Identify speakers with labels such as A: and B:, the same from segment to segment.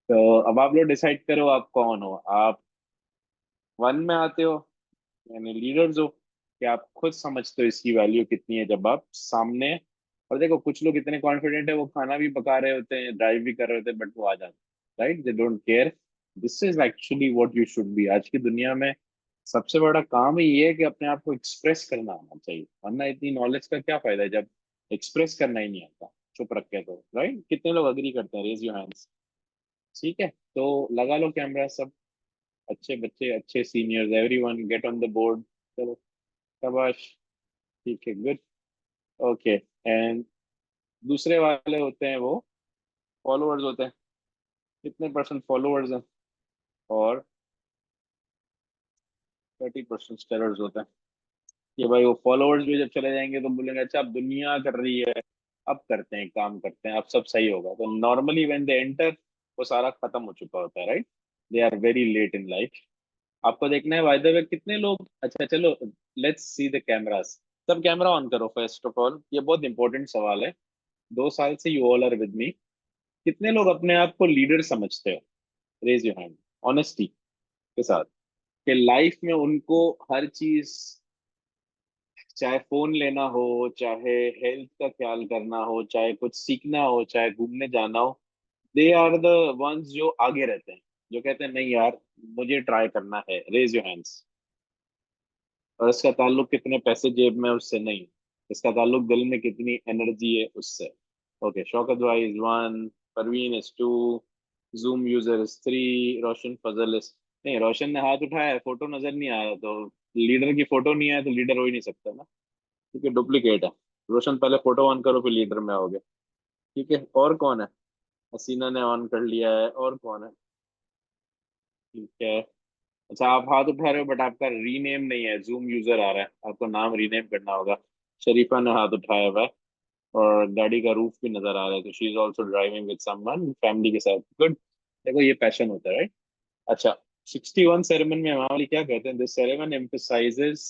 A: तो अब आप लोग डिसाइड करो आप कौन हो। आप वन में आते हो यानी लीडर्स हो, कि आप खुद समझते हो इसकी वैल्यू कितनी है जब आप सामने। और देखो कुछ लोग इतने कॉन्फिडेंट है, वो खाना भी पका रहे होते हैं, ड्राइव भी कर रहे होते हैं, बट वो आ जाते हैं, right? They don't care. This is actually what you should be. आज की दुनिया में सबसे बड़ा काम ही ये है कि अपने आप को एक्सप्रेस करना आना चाहिए, वरना इतनी नॉलेज का क्या फायदा है जब एक्सप्रेस करना ही नहीं आता, चुप रख के। तो राइट, कितने लोग अग्री करते हैं? Raise your hands. ठीक है, तो लगा लो कैमरा सब। अच्छे बच्चे, अच्छे seniors, everyone get on the board. चलो, शाबाश। ठीक है, गुड। ओके। एंड दूसरे वाले होते हैं वो फॉलोअर्स होते हैं। कितने परसेंट फॉलोअर्स हैं? और 30% स्टेरर्स होते हैं। कि भाई वो फॉलोअर्स भी जब चले जाएंगे तो बोलेंगे अच्छा अब दुनिया कर रही है, अब करते हैं, काम करते हैं, अब सब सही होगा। तो नॉर्मली व्हेन दे एंटर, वो सारा खत्म हो चुका होता है, right? They are very late in life. आपको देखना है बाय द वे कितने लोग। अच्छा चलो, लेट्स सी द कैमरास। सब कैमरा ऑन करो फर्स्ट ऑफ ऑल, ये बहुत इंपॉर्टेंट सवाल है। 2 साल से you all are with me. कितने लोग अपने आप को लीडर समझते हो? रेज योर हैंड, ऑनेस्टी के साथ। कि लाइफ में उनको हर चीज, चाहे फोन लेना हो, चाहे हेल्थ का ख्याल करना हो, चाहे कुछ सीखना हो, चाहे घूमने जाना हो, दे आर द वंस जो आगे रहते हैं, जो कहते हैं नहीं यार मुझे ट्राई करना है। Raise your hands. और इसका ताल्लुक कितने पैसे जेब में है, उससे नहीं। इसका ताल्लुक दिल में कितनी एनर्जी है, उससे। ओके, शौकत भाई is one, Parveen is two, Zoom user is three, Roshan Fazal is. नहीं, रोशन ने हाथ उठाया है, फोटो नजर नहीं आया तो लीडर की फोटो नहीं आया तो लीडर हो ही नहीं सकता ना, क्योंकि डुप्लीकेट है। रोशन पहले फोटो ऑन करो फिर लीडर में आओगे। ठीक है, और कौन है? हसीना ने ऑन कर लिया है, और कौन है? ठीक है। अच्छा, आप हाथ उठा रहे हो बट आपका रीनेम नहीं है, जूम यूजर आ रहा है, आपको नाम रीनेम करना होगा। शरीफा ने हाथ उठाया हुआ है, और गाड़ी का रूफ भी नजर आ रहा है, तो she is also driving with someone, family के साथ। गुड। देखो ये पैशन होता है, राइट? अच्छा, 61 सेरेमनी में हमारे क्या कहते हैं? This ceremony emphasizes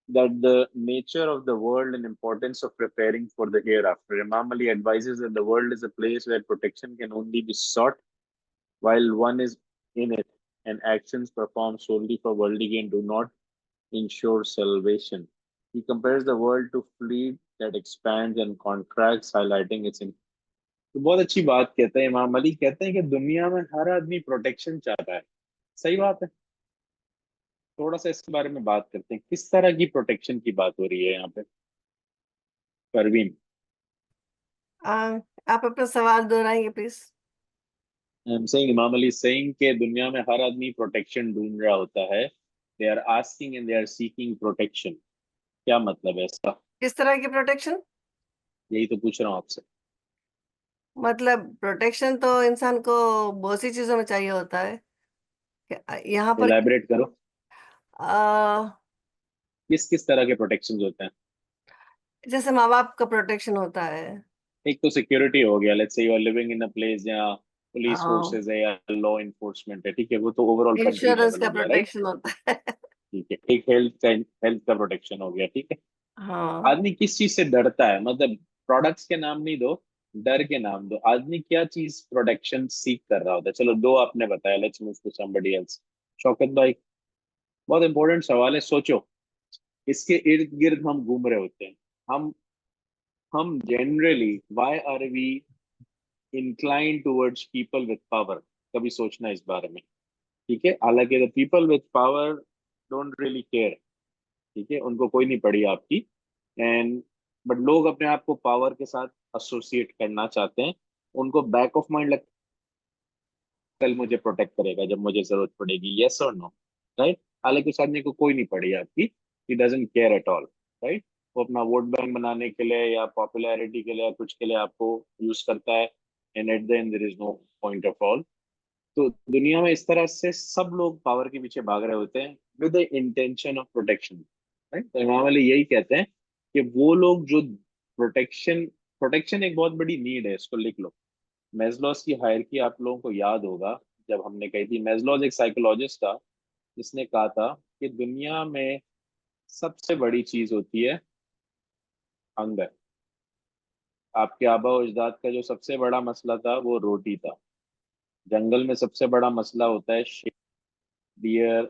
A: that the nature of the world and importance of preparing for the hereafter. Imam Ali advises that the world is a place where protection can only be sought while one is in it, and actions performed solely for worldly gain do not ensure salvation. He compares the world to fleet that expands and contracts, highlighting its तो बहुत अच्छी बात कहते हैं इमाम अली। कहते हैं कि दुनिया में हर आदमी प्रोटेक्शन चाहता है। सही बात है। थोड़ा सा इसके बारे में बात करते हैं, किस तरह की प्रोटेक्शन की बात हो रही है यहाँ पे? परवीन।
B: आ, आप अपना सवाल दोहराएंगे प्लीज।
A: आई एम सेइंग, इमाम अली सेइंग के दुनिया में हर आदमी प्रोटेक्शन ढूंढ रहा होता है। They are asking and they are seeking protection. क्या मतलब है इसका?
B: किस तरह की प्रोटेक्शन?
A: यही तो पूछ रहा हूँ आपसे।
B: मतलब प्रोटेक्शन तो इंसान को बहुत सी चीजों में चाहिए होता है। यहाँ पर
A: इलेबरेट करो।
B: आ,
A: किस किस तरह के प्रोटेक्शन होते हैं?
B: जैसे माँ बाप का प्रोटेक्शन होता है।
A: एक तो सिक्योरिटी हो गया, let's say you are living in a place जहाँ पुलिस फोर्सेस है या लॉ इन्फोर्समेंट है, ठीक है, वो तो ओवरऑल कंट्री
B: इंश्योरेंस
A: लेवल
B: का
A: हो गया, राइट?
B: प्रोटेक्शन होता है।
A: ठीक है, एक हेल्थ का प्रोटेक्शन हो गया, ठीक है।
B: हाँ।
A: आदमी किस चीज से डरता है? मतलब प्रोडक्ट्स के नाम नहीं दो, डर के नाम दो। आदमी क्या चीज प्रोटेक्शन सीख कर रहा होता है? चलो दो आपने बताया, let's move to somebody else. Shaukat भाई, बहुत इंपॉर्टेंट सवाल है, सोचो। इसके इर्द गिर्द हम घूम रहे होते हैं। हम हम generally why are we incline towards people with power? कभी सोचना इस बारे में? ठीक है, हालांकि the people with power don't really care. ठीक है, उनको कोई नहीं पड़ी आपकी। एंड बट लोग अपने आप को पावर के साथ एसोसिएट करना चाहते हैं। उनको बैक ऑफ माइंड लगता है कल मुझे प्रोटेक्ट करेगा जब मुझे जरूरत पड़ेगी, यस और नो, राइट? हालांकि उस आदमी को कोई नहीं पड़ी आपकी, he doesn't care at all, right? वो अपना वोट बैंक बनाने के लिए या पॉपुलैरिटी के लिए या कुछ के लिए आपको यूज करता है। And at the end there is no point of all. तो दुनिया में इस तरह से सब लोग पावर के पीछे भाग रहे होते हैं with the intention of protection, right? तो इमाम अली यही कहते हैं कि वो लोग जो प्रोटेक्शन, प्रोटेक्शन एक बहुत बड़ी नीड है, इसको लिख लो। मेजलॉस की हायरार्की आप लोगों को याद होगा, जब हमने कही थी, मेजलॉस एक साइकोलॉजिस्ट था जिसने कहा था कि दुनिया में सबसे बड़ी चीज होती है हंगर। आपके आबा और अजदाद का जो सबसे बड़ा मसला था वो रोटी था। जंगल में सबसे बड़ा मसला होता है शेर, डियर,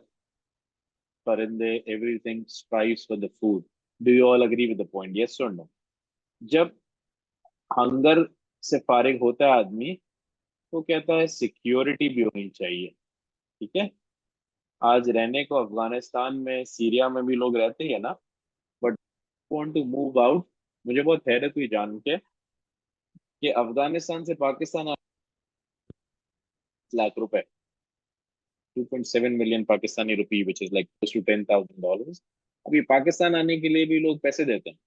A: परिंदे, everything strives for the food. Do you all agree with the point, yes और नो? जब हंगर से फारिग होता है आदमी, तो कहता है सिक्योरिटी भी होनी चाहिए। ठीक है। आज रहने को अफगानिस्तान में, सीरिया में भी लोग रहते हैं ना, but want to move out. मुझे बहुत हैरत हुई जान के कि अफगानिस्तान से पाकिस्तान 8 लाख रुपए, 2.7 million Pakistani rupee, which is like close to $10,000। अभी पाकिस्तान आने के लिए भी लोग पैसे देते हैं,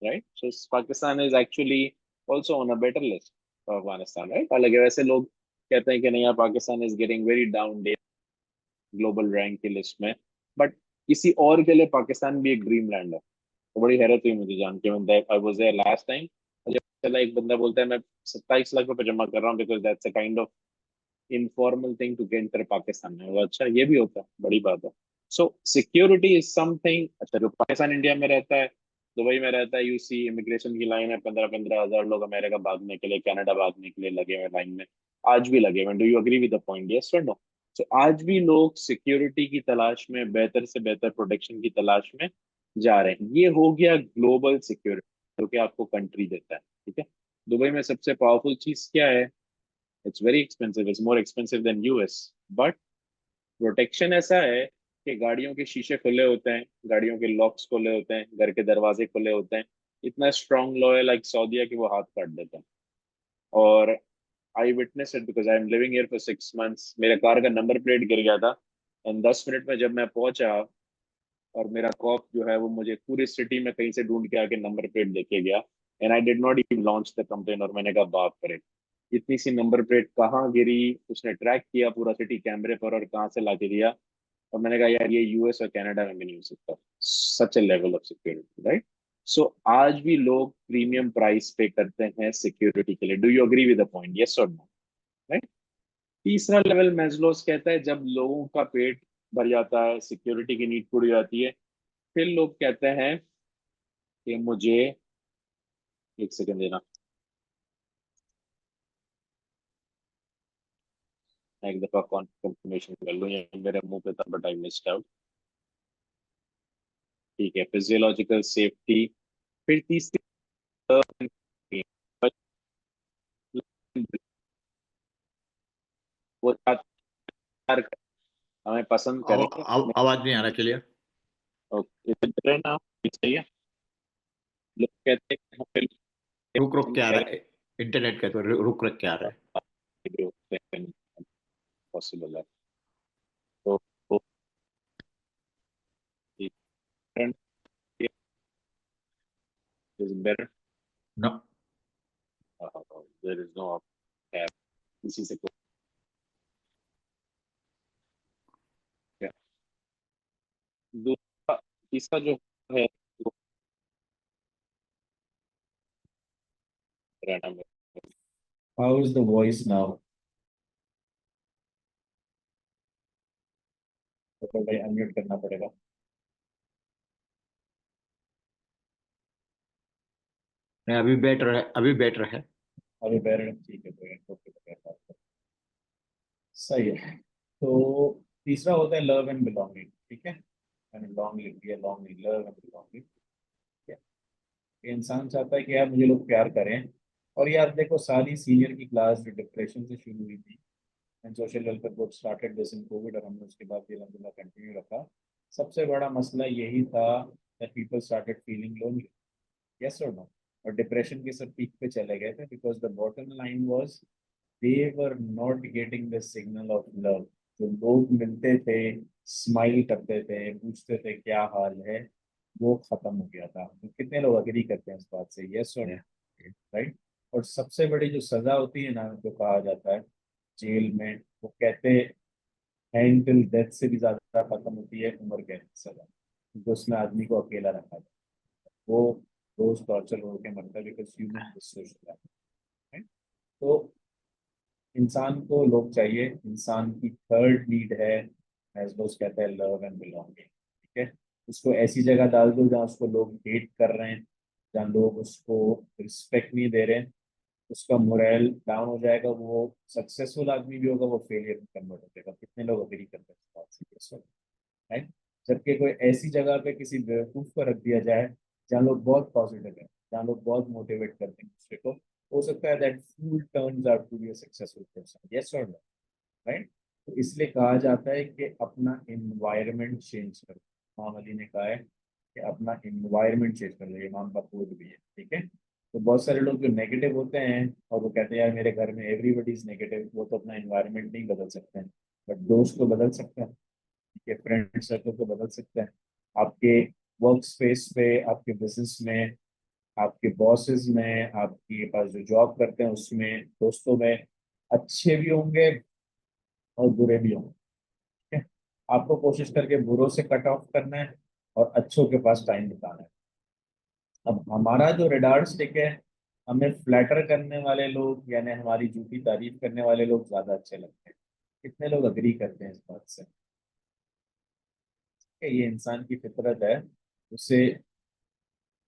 A: right? So Pakistan is actually also on a better list for Afghanistan, right? हालांकि वैसे लोग कहते हैं कि नहीं यार, Pakistan is getting very down day global rank की लिस्ट में, बट किसी और के लिए पाकिस्तान भी एक ड्रीम लैंड है। तो बड़ी हैरत हुई मुझे जान के, I was there last time. मुझे चला, एक बंदा बोलता है मैं 27 लाख रुपए जमा कर रहा हूँ because that's a kind of informal thing to get enter Pakistan में। वो अच्छा, ये भी होता है, बड़ी बात है। सो सिक्योरिटी इज समथिंग। अच्छा, जो पाकिस्तान इंडिया में रहता है, दुबई में रहता है, यूसी इमिग्रेशन की लाइन है, 15-15 हजार लोग अमेरिका भागने के लिए, कनाडा भागने के लिए लगे हुए लाइन में। आज भी लगे हुए। Do you agree with the point, yes और नो? सो आज भी लोग सिक्योरिटी की तलाश में, बेहतर से बेहतर प्रोटेक्शन की तलाश में जा रहे हैं। ये हो गया ग्लोबल सिक्योरिटी, जो कि आपको कंट्री देता है। ठीक है। दुबई में सबसे पावरफुल चीज क्या है? It's very expensive, it's more expensive than US, but protection ऐसा है कि गाड़ियों के शीशे खुले होते हैं, गाड़ियों के लॉक्स खुले होते हैं, घर के दरवाजे खुले होते हैं। इतना स्ट्रांग लॉ है लाइक सऊदीया कि वो हाथ काट देते हैं। और I witness it because I am living here for 6 months. मेरे कार का नंबर प्लेट गिर गया था, एंड 10 मिनट में जब मैं पहुंचा, और मेरा कॉप जो है वो मुझे पूरी सिटी में कहीं से ढूंढ के आके नंबर प्लेट देके गया, and I did not even launch the complain. और मैंने कहा बाप करे, इतनी सी नंबर प्लेट कहाँ गिरी? उसने ट्रैक किया पूरा सिटी कैमरे पर, और कहाँ से ला के दिया। और मैंने कहा यार, ये यूएस और कनाडा में भी नहीं हो सकता, सच ए लेवल ऑफ सिक्योरिटी, राइट? सो आज भी लोग प्रीमियम प्राइस पे करते हैं सिक्योरिटी के लिए। Do you agree with the point, yes और नो? राइट। तीसरा लेवल मैस्लोस कहता है, जब लोगों का पेट भर जाता है, सिक्योरिटी की नीड पूरी हो जाती है, फिर लोग कहते हैं कि मुझे, एक सेकंड देना, मैं एक दफा कंफर्मेशन कर लूँ, ये मेरे मुंह पे था बट आई मिस्ड आउट। ठीक है, फिजियोलॉजिकल सेफ्टी। फिर तीसरी, वो चार हमें पसंद करें।
C: आवाज नहीं आ रहा, क्लियर।
A: ओके ना, सही है। लोग कहते हैं कि हमें
C: रुक रुक
A: पसंद
C: के आ
A: करें,
C: रहा है, इंटरनेट का तो रुक रुक के आ रहा है।
A: पॉसिबल है। तो is better,
C: no.
A: There is no इसी से दूसरा, तीसरा जो है वो रहना में।
D: How is the voice now? तो भाई अनम्यूट करना पड़ेगा।
C: नहीं, अभी बेटर है, अभी बेटर है।
D: अभी बैरन ठीक है, तो ओके, सही है। तो तीसरा होता है लव एंड बिलोंगिंग। ठीक है, मैंने लॉन्ग लिख दिया, लॉन्ग नहीं, लव एंड बिलोंगिंग। ठीक है, ये इंसान चाहता है कि यार मुझे लोग प्यार करें। और यार देखो, सारी सीनियर की क्लास जो डिप्रेशन से शुरू हुई थी, and social welfare board started this in Covid, और हमने उसके बाद ये अलहमदुलिल्लाह कंटिन्यू रखा। सबसे बड़ा मसला यही था that people started feeling lonely, yes और नो? और डिप्रेशन के सब पीक पे चले गए थे because the bottom line was they were not getting the signal of love. जो लोग मिलते थे, स्माइल करते थे, पूछते थे क्या हाल है, वो खत्म हो गया था। तो कितने लोग अग्री करते हैं इस बात से, यस और नो? राइट। और सबसे बड़ी जो सजा होती है ना, जो कहा जाता है जेल में, वो कहते हैं टिल डेथ से भी ज्यादा खत्म होती है उम्र कैद की सजा, जो उसमें आदमी को अकेला रखा जाता है। वो रोज टॉर्चर होकर मरता है बिकॉज ह्यूमन सोशल है। तो इंसान को लोग चाहिए, इंसान की थर्ड नीड है, मैस्लोस कहता है, लव एंड बिलोंगिंग। ठीक है, उसको ऐसी जगह डाल दो जहाँ उसको लोग हेट कर रहे हैं, जहाँ लोग उसको रिस्पेक्ट नहीं दे रहे हैं, उसका मोरल डाउन हो जाएगा, वो सक्सेसफुल आदमी भी होगा वो फेलियर में कन्वर्ट हो जाएगा। कितने लोग अग्री करते हैं इस बात से? Yes or no? राइट। जबकि कोई ऐसी जगह पे किसी बेवकूफ को रख दिया जाए जहाँ लोग बहुत पॉजिटिव है, जहाँ लोग बहुत मोटिवेट करते हैं दूसरे को, हो सकता है that fool turns out to be a successful person. Yes और नो? राइट। तो इसलिए कहा जाता है कि अपना एनवायरनमेंट चेंज करो। इमाम अली ने कहा है कि अपना एनवायरनमेंट चेंज कर लो, इमाम का कोड भी है, ठीक है। तो बहुत सारे लोग जो नेगेटिव होते हैं और वो कहते हैं यार मेरे घर में एवरीबडी इज नेगेटिव, वो तो अपना एनवायरनमेंट नहीं बदल सकते हैं, बट दोस्त को बदल सकते हैं, आपके फ्रेंड सर्कल को बदल सकते हैं। आपके वर्क स्पेस पे, आपके बिजनेस में, आपके बॉसेस में, आपके पास जो जॉब करते हैं उसमें, दोस्तों में अच्छे भी होंगे और बुरे भी होंगे, ठीक है। आपको कोशिश करके बुरों से कट ऑफ करना है और अच्छों के पास टाइम बिताना है। अब हमारा जो रेडार स्टिक है, हमें फ्लैटर करने वाले लोग यानी हमारी झूठी तारीफ करने वाले लोग ज्यादा अच्छे लगते हैं। कितने लोग अग्री करते हैं इस बात से कि ये इंसान की फितरत है, उसे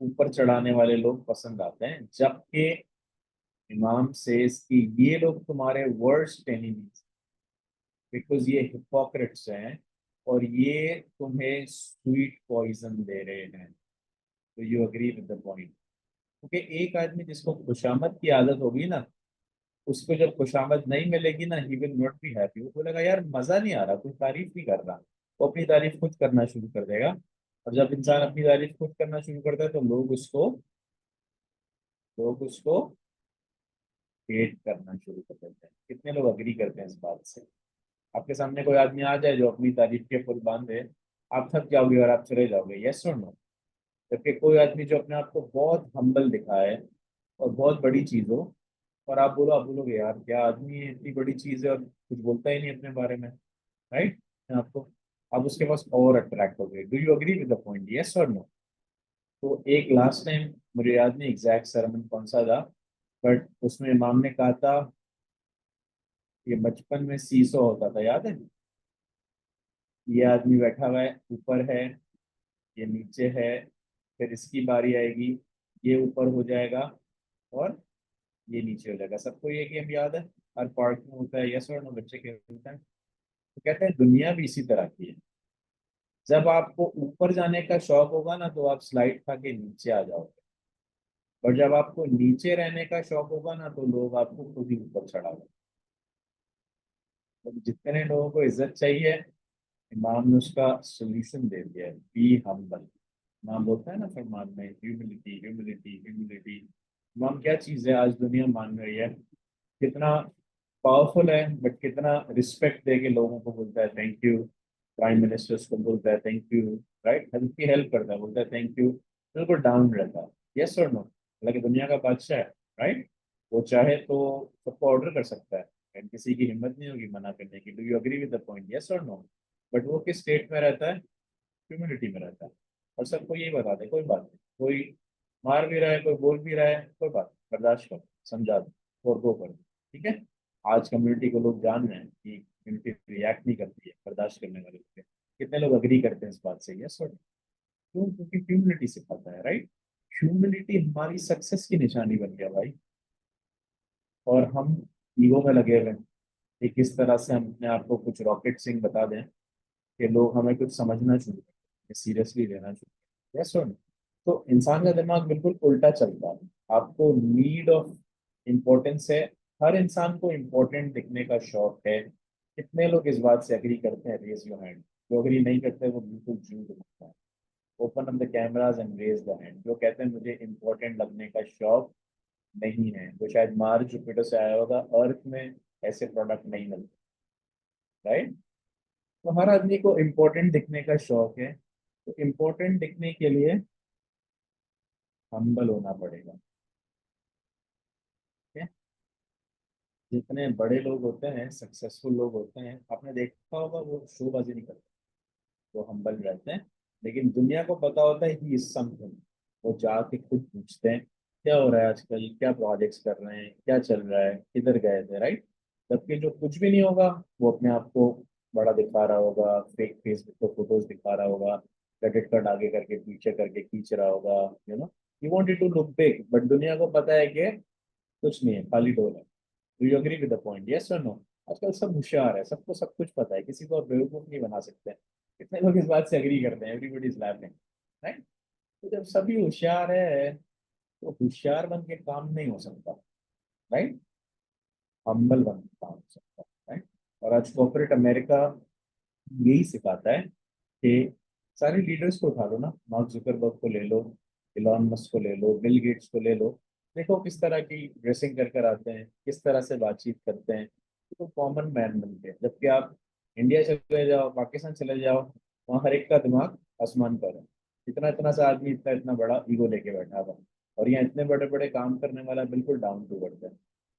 D: ऊपर चढ़ाने वाले लोग पसंद आते हैं, जबकि इमाम सेज कि ये लोग तुम्हारे वर्स्ट एनिमीज, बिकॉज ये हिपोक्रेट्स हैं और ये तुम्हें स्वीट पॉइजन दे रहे हैं। तो you agree with the point? क्योंकि एक आदमी जिसको खुशामद की आदत होगी ना, उसको जब खुशामद नहीं मिलेगी ना, he will not be happy. वो बोलेगा यार मजा नहीं आ रहा, कोई तारीफ नहीं कर रहा, वो अपनी तारीफ खुद करना शुरू कर देगा। और जब इंसान अपनी तारीफ खुद करना शुरू करता है तो लोग उसको हेट करना शुरू कर देते हैं। कितने लोग अग्री करते हैं इस बात से? आपके सामने कोई आदमी आ जाए जो अपनी तारीफ के फुल बांधे, आप थक जाओगे और आप चले जाओगे। यस और नो? जबकि कोई आदमी जो अपने आप को बहुत हम्बल दिखाए और बहुत बड़ी चीज हो, और आप बोलोगे यार क्या आदमी है, इतनी बड़ी चीज है और कुछ बोलता ही नहीं अपने बारे में, राइट। आपको आप उसके पास और अट्रैक्ट हो गए। Do you agree with the point? Yes और नो? तो एक लास्ट टाइम, मुझे याद नहीं एग्जैक्ट सरमन कौन सा था, बट उसमें इमाम ने कहा था ये बचपन में सीसो होता था, याद है? ये आदमी बैठा हुआ है, ऊपर है, ये नीचे है, फिर इसकी बारी आएगी, ये ऊपर हो जाएगा और ये नीचे हो जाएगा। सबको ये गेम याद है? हर पार्क में होता है। यस और नो? बच्चे खेलते हैं। तो कहते हैं दुनिया भी इसी तरह की है। जब आपको ऊपर जाने का शौक होगा ना तो आप स्लाइड खा के नीचे आ जाओगे, और जब आपको नीचे रहने का शौक होगा ना तो लोग आपको खुद ही ऊपर चढ़ाओगे। तो जितने लोगों को इज्जत चाहिए, इमाम ने उसका सोल्यूशन दे दिया है, बी हम्बल। इमाम बोलता है ना फरमान में, ह्यूमिलिटी ह्यूमिलिटी ह्यूमिलिटी। इमाम क्या चीज़ है आज दुनिया मान रही है, कितना पावरफुल है, बट कितना रिस्पेक्ट दे के लोगों को बोलता है थैंक यू। प्राइम मिनिस्टर्स को बोलता है थैंक यू, राइट। हेल्प की हेल्प करता है, बोलता है थैंक यू, बिल्कुल डाउन रहता है। यस और नो? हालांकि दुनिया का बादशाह है, राइट। वो चाहे तो सबको ऑर्डर कर सकता है, एंड किसी की हिम्मत नहीं होगी मना करने की। Do you agree with the point? Yes और नो? बट वो किस स्टेट में रहता है? ह्यूमिलिटी में रहता है। और सबको यही बता दे कोई बात नहीं, कोई मार भी रहा है, कोई बोल भी रहा है, कोई बात नहीं, बर्दाश्त करो, समझा दो और गो कर दो, ठीक है। आज कम्युनिटी को लोग जान रहे हैं कि कम्युनिटी रिएक्ट नहीं करती है बर्दाश्त करने वाले लोग। कितने लोग अग्री करते हैं इस बात से? यस और no? क्यों? क्योंकि ह्यूमिलिटी सिखाता है, राइट। ह्यूमिलिटी हमारी सक्सेस की निशानी बन गया भाई। और हम ईगो में लगे हुए हैं कि किस तरह से हम अपने आप को कुछ रॉकेट सिंह बता दें कि लोग हमें कुछ समझना शुरू करें, सीरियसली लेना शुरू करें। यस और नो? तो इंसान का दिमाग बिल्कुल उल्टा चलता है। आपको नीड ऑफ इम्पोर्टेंस है, हर इंसान को इम्पोर्टेंट दिखने का शौक है। कितने लोग इस बात से अग्री करते हैं? Raise your hand. जो अग्री नहीं करते वो बिल्कुल झूठ बोलता है। Open up the cameras and raise the hand. जो कहते हैं मुझे इम्पोर्टेंट लगने का शौक नहीं है, वो शायद मार्स जुपिटर से आया होगा, अर्थ में ऐसे प्रोडक्ट नहीं मिलते, राइट। तो हर आदमी को इम्पोर्टेंट दिखने का शौक है, तो इम्पोर्टेंट दिखने के लिए हम्बल होना पड़ेगा, ठीक है। जितने बड़े लोग होते हैं, सक्सेसफुल लोग होते हैं, आपने देखा होगा वो शोबाजी नहीं करते, वो हम्बल रहते हैं। लेकिन दुनिया को पता होता है ही इज समथिंग। वो जाके खुद पूछते हैं क्या हो रहा है आजकल, क्या प्रोजेक्ट्स कर रहे हैं, क्या चल रहा है, किधर गए थे, राइट। जबकि जो कुछ भी नहीं होगा वो अपने आप को बड़ा दिखा रहा होगा, फेक फेसबुक पे फोटोज दिखा रहा होगा, क्रेडिट कार्ड आगे करके पीछे करके खींच रहा होगा, you know, you wanted to look big. But दुनिया को पता है कि कुछ नहीं है, खाली डोल है। Do you agree with the point, yes और नो? आजकल सब होशियार है, सबको सब कुछ पता है, किसी को आप बेवकूफ नहीं बना सकते। कितने लोग इस बात से एग्री करते हैं? Everybody is lapping, right? तो जब सभी होशियार है तो होशियार बन के काम नहीं हो सकता, राइट? हम्बल बन के काम हो सकता है, राइट? और आज कॉर्पोरेट अमेरिका यही सिखाता है कि सारे लीडर्स को उठा लो ना, मार्क जुकरबर्ग को ले लो, इलॉन मस्क को ले लो, बिल गेट्स को ले लो, देखो किस तरह की ड्रेसिंग कर कर आते हैं, किस तरह से बातचीत करते हैं, तो कॉमन मैन बनते हैं। जबकि आप इंडिया चले जाओ, पाकिस्तान चले जाओ, वहाँ हर एक का दिमाग आसमान पर है। इतना इतना सा आदमी इतना इतना बड़ा ईगो लेके बैठा था, और यहाँ इतने बड़े बड़े काम करने वाला बिल्कुल डाउन टू अर्थ है।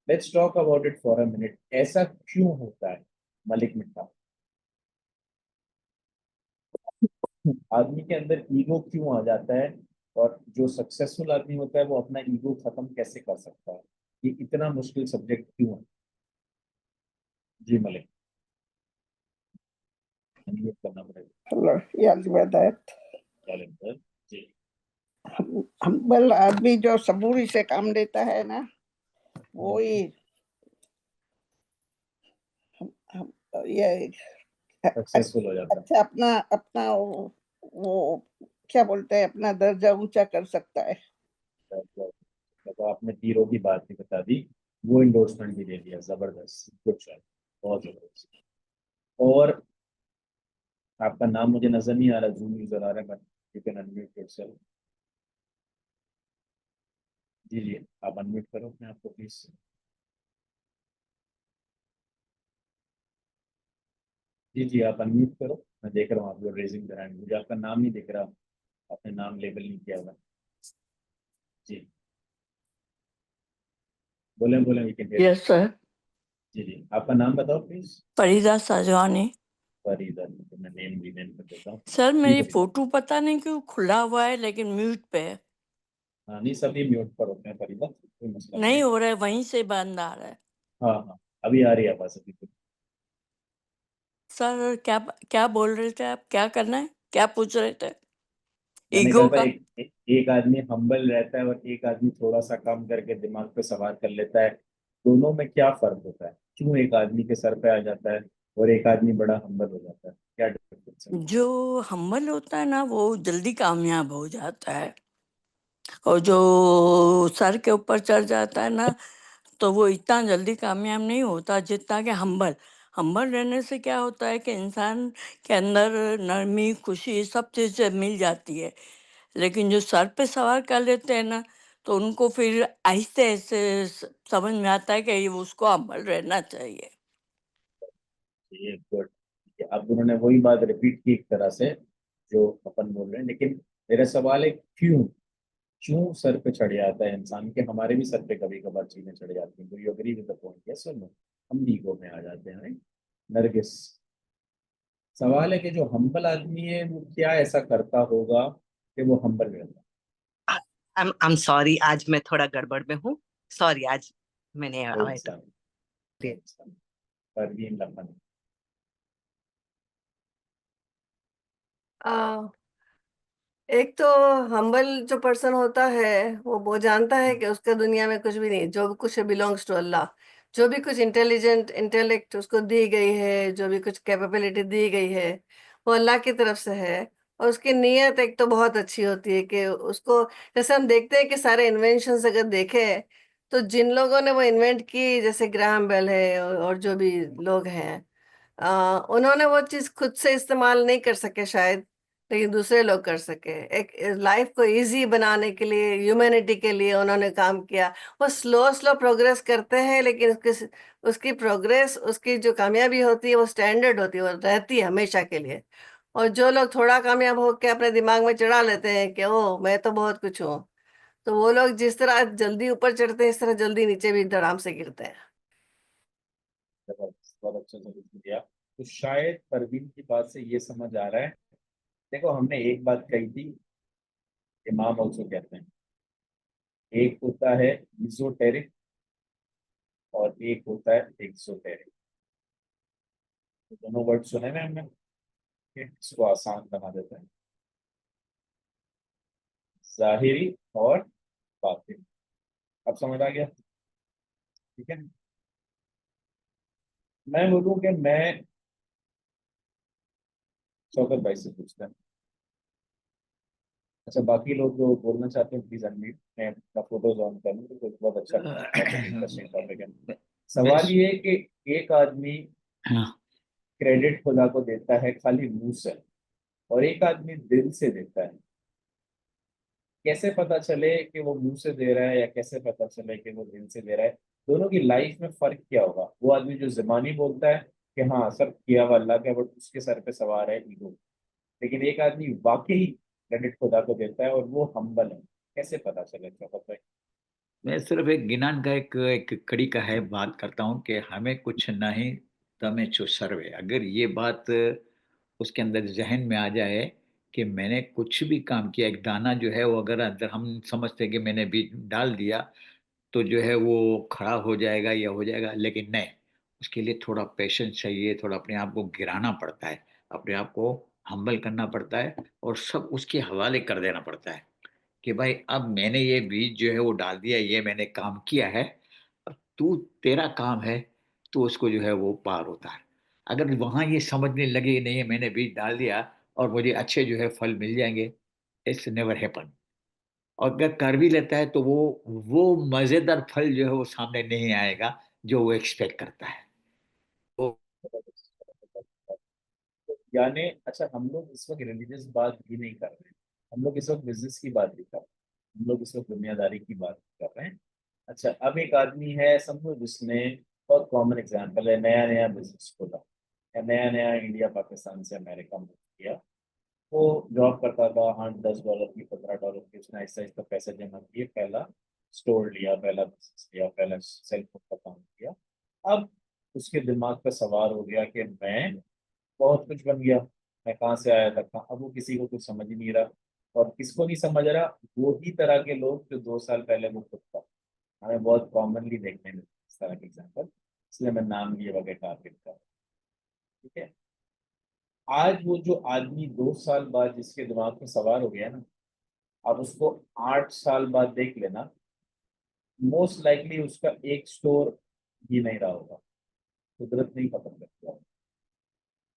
D: Let's talk about it for a minute, ऐसा क्यों होता है मलिक मिठा? आदमी के अंदर ईगो क्यों आ जाता है? और जो सक्सेसफुल आदमी होता है वो अपना ईगो खत्म कैसे कर सकता है? ये इतना मुश्किल सब्जेक्ट क्यों है? जी मलिक, अनम्यूट करना पड़ेगा।
E: हेलो, याद बताए।
D: कैलेंडर जी।
E: हम्बल आदमी जो सबूरी से काम लेता है ना, वो ही हम ये
D: सक्सेसफुल हो जाता
E: अच्छा अपना अपना वो क्या बोलते हैं, अपना दर्जा ऊंचा कर सकता है।
D: है। तो आपने हीरो की बात भी बता दी, वो इंडोर्समेंट भी दे दिया, जबरदस्त, गुड शॉट, बहुत जबरदस्त। और आपका नाम मुझे नजर नहीं आ रहा, जूम यूजर आ रहा है, but you can unmute yourself. जी जी, आप अनम्यूट करो अपने आप को प्लीज। जी जी, आप अनम्यूट करो। मैं देख रहा हूँ आप लोग रेजिंग द हैंड, मुझे आपका नाम नहीं दिख रहा, आपने नाम लेबल नहीं किया हुआ। जी बोले बोले, we can hear.
F: Yes sir.
D: जी जी, आपका नाम बताओ प्लीज।
F: फरीदा साजवानी।
D: फरीदा, तो मैं नेम रीनेम कर देता हूँ।
F: सर
D: जी
F: मेरी
D: फरीदा।
F: फोटो पता नहीं क्यों खुला हुआ है लेकिन म्यूट पे है।
D: हाँ नहीं, सभी म्यूट पर होते हैं फरीदा, कोई मसला नहीं
F: नहीं
D: है।
F: हो रहा है, वहीं से बंद आ रहा है।
D: हाँ हाँ, अभी आ रही है आवाज अभी तो।
F: सर क्या क्या बोल रहे थे आप, क्या करना है, क्या पूछ रहे थे?
D: मैंने
F: ईगो
D: कहा था
F: का।
D: एक आदमी हम्बल रहता है और एक आदमी थोड़ा सा काम करके दिमाग पे सवार कर लेता है, दोनों में क्या फर्क होता है? क्यों एक आदमी के सर पे आ जाता है और एक आदमी बड़ा हम्बल हो जाता है? क्या डिफरेंस है?
F: जो हम्बल होता है ना वो जल्दी कामयाब हो जाता है, और जो सर के ऊपर चढ़ जाता है ना तो वो इतना जल्दी कामयाब नहीं होता जितना कि हम्बल। हम्बल रहने से क्या होता है कि इंसान के अंदर नरमी खुशी सब चीज़ें मिल जाती है। लेकिन जो सर पे सवार कर लेते हैं ना तो उनको फिर आहिस्ते आहिस्ते समझ में आता है कि ये उसको हम्बल रहना चाहिए।
D: ये गुड। अब उन्होंने वही बात रिपीट की एक तरह से जो अपन बोल रहे हैं, लेकिन मेरा सवाल है क्यों? क्यों सर पे चढ़ जाता है इंसान के? हमारे भी सर पे कभी कभार चीजें चढ़ जाती हैं। Do you agree with the point, yes और नो? हम ईगो में आ जाते हैं, right? नरगिस, सवाल है कि जो हम्बल आदमी है वो क्या ऐसा करता होगा कि वो हम्बल रहता
G: I'm sorry, आज मैं थोड़ा गड़बड़ में हूँ। सॉरी, आज मैंने
D: है? कोई इंसान, कोई इंसान, परवीन लखन।
B: आ, एक तो हम्बल जो पर्सन होता है वो जानता है कि उसका दुनिया में कुछ भी नहीं, जो भी कुछ बिलोंग्स टू अल्लाह। जो भी कुछ इंटेलिजेंट इंटेलेक्ट उसको दी गई है, जो भी कुछ कैपेबिलिटी दी गई है, वो अल्लाह की तरफ से है। और उसकी नीयत एक तो बहुत अच्छी होती है कि उसको, जैसे हम देखते हैं कि सारे इन्वेंशंस अगर देखें तो जिन लोगों ने वो इन्वेंट की, जैसे ग्राहम बेल है और जो भी लोग हैं, उन्होंने वो चीज खुद से इस्तेमाल नहीं कर सके शायद, लेकिन दूसरे लोग कर सके। एक लाइफ को इजी बनाने के लिए, ह्यूमैनिटी के लिए उन्होंने काम किया। वो स्लो स्लो प्रोग्रेस करते हैं, लेकिन उसकी उसकी प्रोग्रेस, उसकी जो कामयाबी होती है वो स्टैंडर्ड होती है, वो रहती है हमेशा के लिए। और जो लोग थोड़ा कामयाब होकर अपने दिमाग में चढ़ा लेते हैं कि ओ मैं तो बहुत कुछ हूँ, तो वो लोग जिस तरह जल्दी ऊपर चढ़ते हैं इस तरह जल्दी नीचे भी धड़ाम से गिरते हैं।
D: जबरदस्त, बहुत अच्छा सजेशन दिया। तो शायद परवीन की बात से ये समझ आ रहा है, देखो हमने एक बात कही थी, इमाम ऑल्सो कहते हैं, एक होता है इजोटेरिक और एक होता है एक्सोटेरिक। दोनों वर्ड सुने ना हमने, इसको आसान बना देते हैं, जाहिरी और बातिन। अब समझ आ गया? ठीक है, मैं बोलूँ कि मैं शौकत भाई से पूछता हूँ। अच्छा, बाकी लोग जो बोलना चाहते हैं प्लीज अनम्यूट, मैं अपना फोटोज ऑन कर लूँ, तो बहुत अच्छा टॉपिक, इंटरेस्टिंग टॉपिक है। सवाल ये है कि एक आदमी
C: हाँ,
D: क्रेडिट खुदा को देता है खाली मुंह से, और एक आदमी दिल से देता है। कैसे पता चले कि वो मुंह से दे रहा है या कैसे पता चले कि वो दिल से दे रहा है? दोनों की लाइफ में फर्क क्या होगा? वो आदमी जो ज़बानी बोलता है कि हाँ सब किया हुआ अल्लाह का, बट उसके सर पे सवार है ईगो। लेकिन एक आदमी वाकई क्रेडिट खुदा को देता है और वो हम्बल है, कैसे पता चले शौकत भाई?
C: मैं सिर्फ एक गिनान का एक कड़ी का है बात करता हूँ कि हमें कुछ नहीं, तमें छो सर्वे। अगर ये बात उसके अंदर जहन में आ जाए कि मैंने कुछ भी काम किया, एक दाना जो है वो अगर अंदर हम समझते हैं कि मैंने बीज डाल दिया तो जो है वो खड़ा हो जाएगा या हो जाएगा, लेकिन नहीं, उसके लिए थोड़ा पेशेंस चाहिए, थोड़ा अपने आप को गिराना पड़ता है, अपने आप को हम्बल करना पड़ता है और सब उसके हवाले कर देना पड़ता है कि भाई अब मैंने ये बीज जो है वो डाल दिया, ये मैंने काम किया है, अब तू, तेरा काम है, तो उसको जो है वो पार होता है। अगर वहां ये समझने लगे नहीं है मैंने बीज डाल दिया और मुझे अच्छे जो है फल मिल जाएंगे, इट्स नेवर हैपन। और अगर कर भी लेता है तो वो मजेदार फल जो है वो सामने नहीं आएगा जो वो एक्सपेक्ट करता है। वो
D: यानी अच्छा, हम लोग इस वक्त रिलीजियस बात भी नहीं कर रहे हैं, हम लोग इस वक्त बिजनेस की बात भी कर रहे हैं, हम लोग इस वक्त दुनियादारी की बात कर रहे हैं। अच्छा, अब एक आदमी है समझो जिसने, बहुत कॉमन एग्जांपल है, नया नया बिजनेस खोला या नया नया इंडिया पाकिस्तान से अमेरिका मूव किया। वो जॉब करता था, $8-10 की, $15 की, उसने आहिस्ता आहिस्ता पैसे जमा किए, पहला स्टोर लिया, पहला बिजनेस लिया, पहला सेल्फ का काम किया। अब उसके दिमाग पर सवार हो गया कि मैं बहुत कुछ बन गया, मैं कहाँ से आया था कहाँ। अब वो किसी को कुछ समझ ही नहीं रहा, और किसको नहीं समझ रहा? वो ही तरह के लोग जो 2 साल पहले वो खुद था। हमें बहुत कॉमनली देखने में इस तरह के एग्जाम्पल, इसलिए मैं नाम लिए बगैर टारगेट कर रहा हूं, ठीक है। आज वो जो आदमी 2 साल बाद जिसके दिमाग में सवार हो गया ना, अब उसको 8 साल बाद देख लेना, मोस्ट लाइकली उसका एक स्टोर भी नहीं रहा होगा, कुदरत नहीं खत्म कर दिया होगा।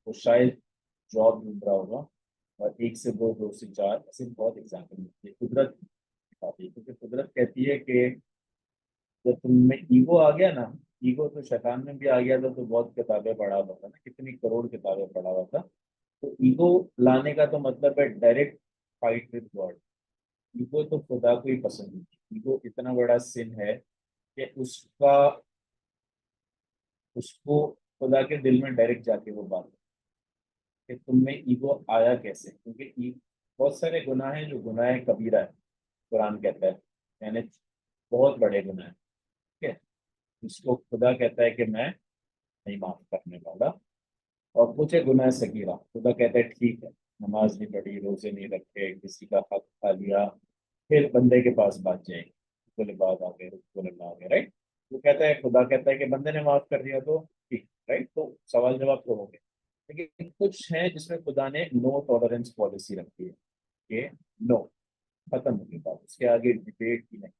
D: वो शायद जॉब ढूंढ रहा होगा, और 1 से 2, 2 से 4, ऐसे बहुत एग्जाम्पल मिलती है। कुदरत दिखाती है, क्योंकि कुदरत कहती है कि जब तुम में ईगो आ गया ना, ईगो तो शैतान में भी आ गया था, तो बहुत किताबें पढ़ा हुआ था ना, कितनी करोड़ किताबें पढ़ा हुआ था। तो ईगो लाने का तो मतलब है direct fight with God. Ego तो खुदा को ही पसंद नहीं, ईगो इतना बड़ा सिन है कि उसको खुदा के दिल में डायरेक्ट जाके वो बात कि तुम में ईगो आया कैसे, क्योंकि बहुत सारे गुनाह हैं जो गुनाह कबीरा है, कुरान कहता है, यानी बहुत बड़े गुनाह है, ठीक है। उसको खुदा कहता है कि मैं नहीं माफ करने वाला। और कुछ है गुनाह सगीरा, खुदा कहता है ठीक है, नमाज नहीं पढ़ी, रोजे नहीं रखे, किसी का हक खा लिया, फिर बंदे के पास बात जाएगी, बोले बात आ गए, बोले आ गए, राइट। वो कहता है, खुदा कहता है कि बंदे ने माफ कर दिया तो ठीक, राइट, तो सवाल जवाब तो हो गए। लेकिन कुछ है जिसमें खुदा ने नो टॉलरेंस पॉलिसी रखी है, कि नो, खत्म होगी बात, उसके आगे डिबेट ही नहीं।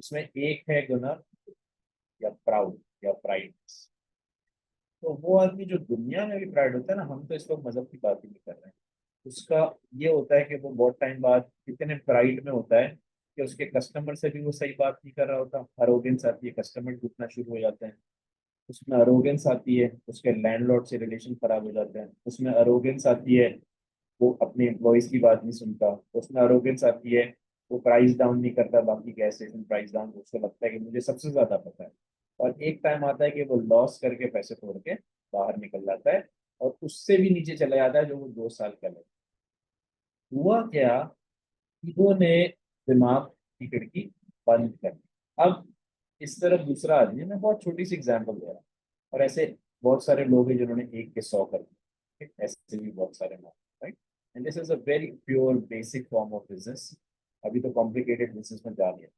D: उसमें एक है गुनाह या प्राउड या प्राइड। तो वो आदमी जो दुनिया में भी प्राइड होता है ना, हम तो इस वक्त मजहब की बात ही नहीं कर रहे हैं, उसका ये होता है कि वो बहुत टाइम बाद इतने प्राइड में होता है कि उसके कस्टमर से भी वो सही बात नहीं कर रहा होता, अरोगेंस आती है, कस्टमर टूटना शुरू हो जाते हैं, उसमें अरोगेंस आती है, उसके लैंडलॉर्ड से रिलेशन खराब हो जाते हैं, उसमें अरोगेंस आती है, वो अपने एम्प्लॉयज की बात नहीं सुनता, उसमें अरोगेंस आती है, वो प्राइस डाउन नहीं करता बाकी गैस स्टेशन प्राइस डाउन, उसको लगता है कि मुझे सबसे ज्यादा पता है। और एक टाइम आता है कि वो लॉस करके पैसे तोड़ के बाहर निकल जाता है, और उससे भी नीचे चला जाता है जो वो 2 साल पहले। हुआ क्या, ईगो ने दिमाग की खिड़की बंद कर दी। अब इस तरफ दूसरा आदमी, मैं बहुत छोटी सी एग्जांपल दे रहा हूँ, और ऐसे बहुत सारे लोग हैं जिन्होंने 1 के 100 कर दिए, ठीक? ऐसे भी बहुत सारे लोग, right. And this is a very pure basic form of business. अभी तो कॉम्प्लिकेटेड बिजनेस में जा लिया।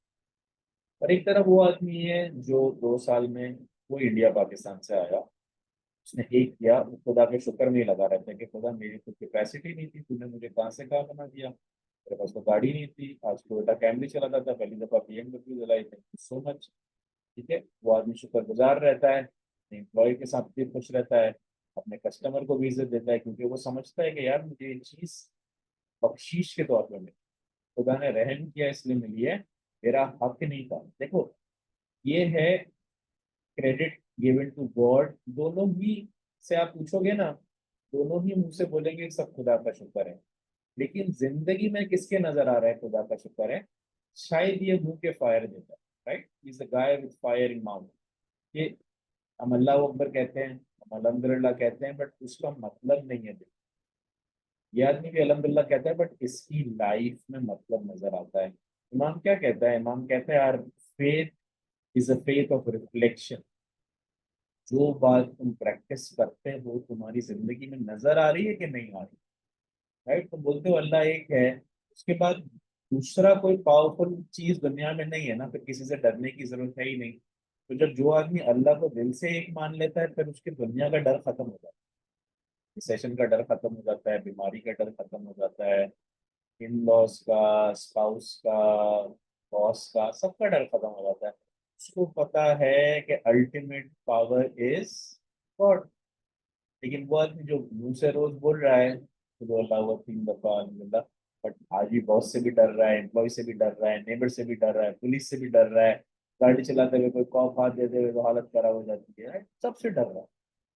D: और एक तरफ वो आदमी है जो 2 साल में वो इंडिया पाकिस्तान से आया, उसने एक किया, वो खुदा के शुक्र में ही लगा रहता है कि खुदा मेरी तो कैपेसिटी नहीं थी, तूने मुझे कहाँ से कहाँ बना दिया, मेरे पास तो गाड़ी नहीं थी, आज टोयोटा कैमरी चलाता था, पहली दफा BMW चलाई थी, सो मच। ठीक है, वो आदमी शुक्रगुजार रहता है, एम्प्लॉय के साथ भी खुश रहता है, अपने कस्टमर को भी इज्जत देता है, क्योंकि वो समझता है कि यार मुझे ये चीज बख्शीश के तौर पर मिली, खुदा ने रहम किया इसलिए मिली है, मेरा हक नहीं था। देखो, ये है क्रेडिट गिवन टू गॉड। दोनों ही से आप पूछोगे ना, दोनों ही मुंह से बोलेंगे कि सब खुदा का शुक्र है, लेकिन जिंदगी में किसके नजर आ रहा है खुदा का शुक्र है? शायद ये मुंह के फायर देता है, right, is a guy with fire in mouth. ये हम अल्लाह अकबर कहते हैं, हम अल्हम्दुलिल्लाह कहते हैं, बट उसका मतलब नहीं है। ये आदमी भी अल्हम्दुलिल्लाह कहता है, बट इसकी लाइफ में मतलब नजर आता है। इमाम क्या कहता है? इमाम कहता है यार, faith is a faith of reflection. जो बात तुम प्रैक्टिस करते हो तुम्हारी जिंदगी में नजर आ रही है कि नहीं आ रही, राइट? तुम बोलते हो अल्लाह एक है, उसके बाद दूसरा कोई पावरफुल चीज दुनिया में नहीं है ना, फिर किसी से डरने की जरूरत है ही नहीं। तो जब जो आदमी अल्लाह को दिल से एक मान लेता है, फिर उसकी दुनिया का डर खत्म हो जाता है, रिसेशन का डर खत्म हो जाता है, बीमारी का डर खत्म हो जाता है, इन लॉस का, स्पाउस का, बॉस का, सबका डर खत्म हो जाता है। उसको पता है कि अल्टीमेट पावर इज गॉड। लेकिन वो आदमी जो मुंह से रोज बोल रहा है तो वो अल्लाह हुआ 3 दफा अल्हम्दुलिल्लाह, बट आज भी बॉस से भी डर रहा है, एम्प्लॉय से भी डर रहा है, नेबर से भी डर रहा है, पुलिस से भी डर रहा है, गाड़ी चलाते हुए कोई कॉप हाथ देते हुए तो हालत खराब हो जाती है, सबसे डर रहा है।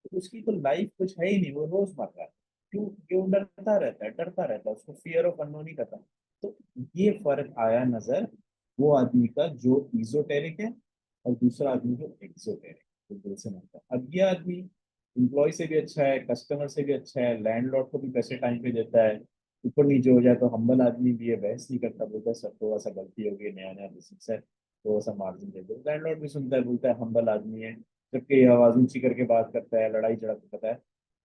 D: तो उसकी तो लाइफ कुछ है ही नहीं, वो रोज मर रहा है। क्यों? क्यों डरता रहता है, डरता रहता है, उसको फियर ऑफ अननोन ही खत्म। तो ये फर्क आया नजर वो आदमी का जो इजोटेरिक है, और दूसरा आदमी जो एक्सोटेरिक, जो दिल से मानता है। अब ये आदमी एम्प्लॉय से भी अच्छा है, कस्टमर से भी अच्छा है, लैंडलॉर्ड को भी पैसे टाइम पे देता है, ऊपर नीचे हो जाए तो हम्बल आदमी भी है, बहस नहीं करता, बोलता है सब थोड़ा सा गलती हो गई, नया नया बिजनेस है, थोड़ा सा मार्जिन दे दो। लैंडलॉर्ड भी सुनता है, बोलता है हम्बल आदमी है, जबकि ये आवाज ऊंची करके बात करता है, लड़ाई झड़प करता है।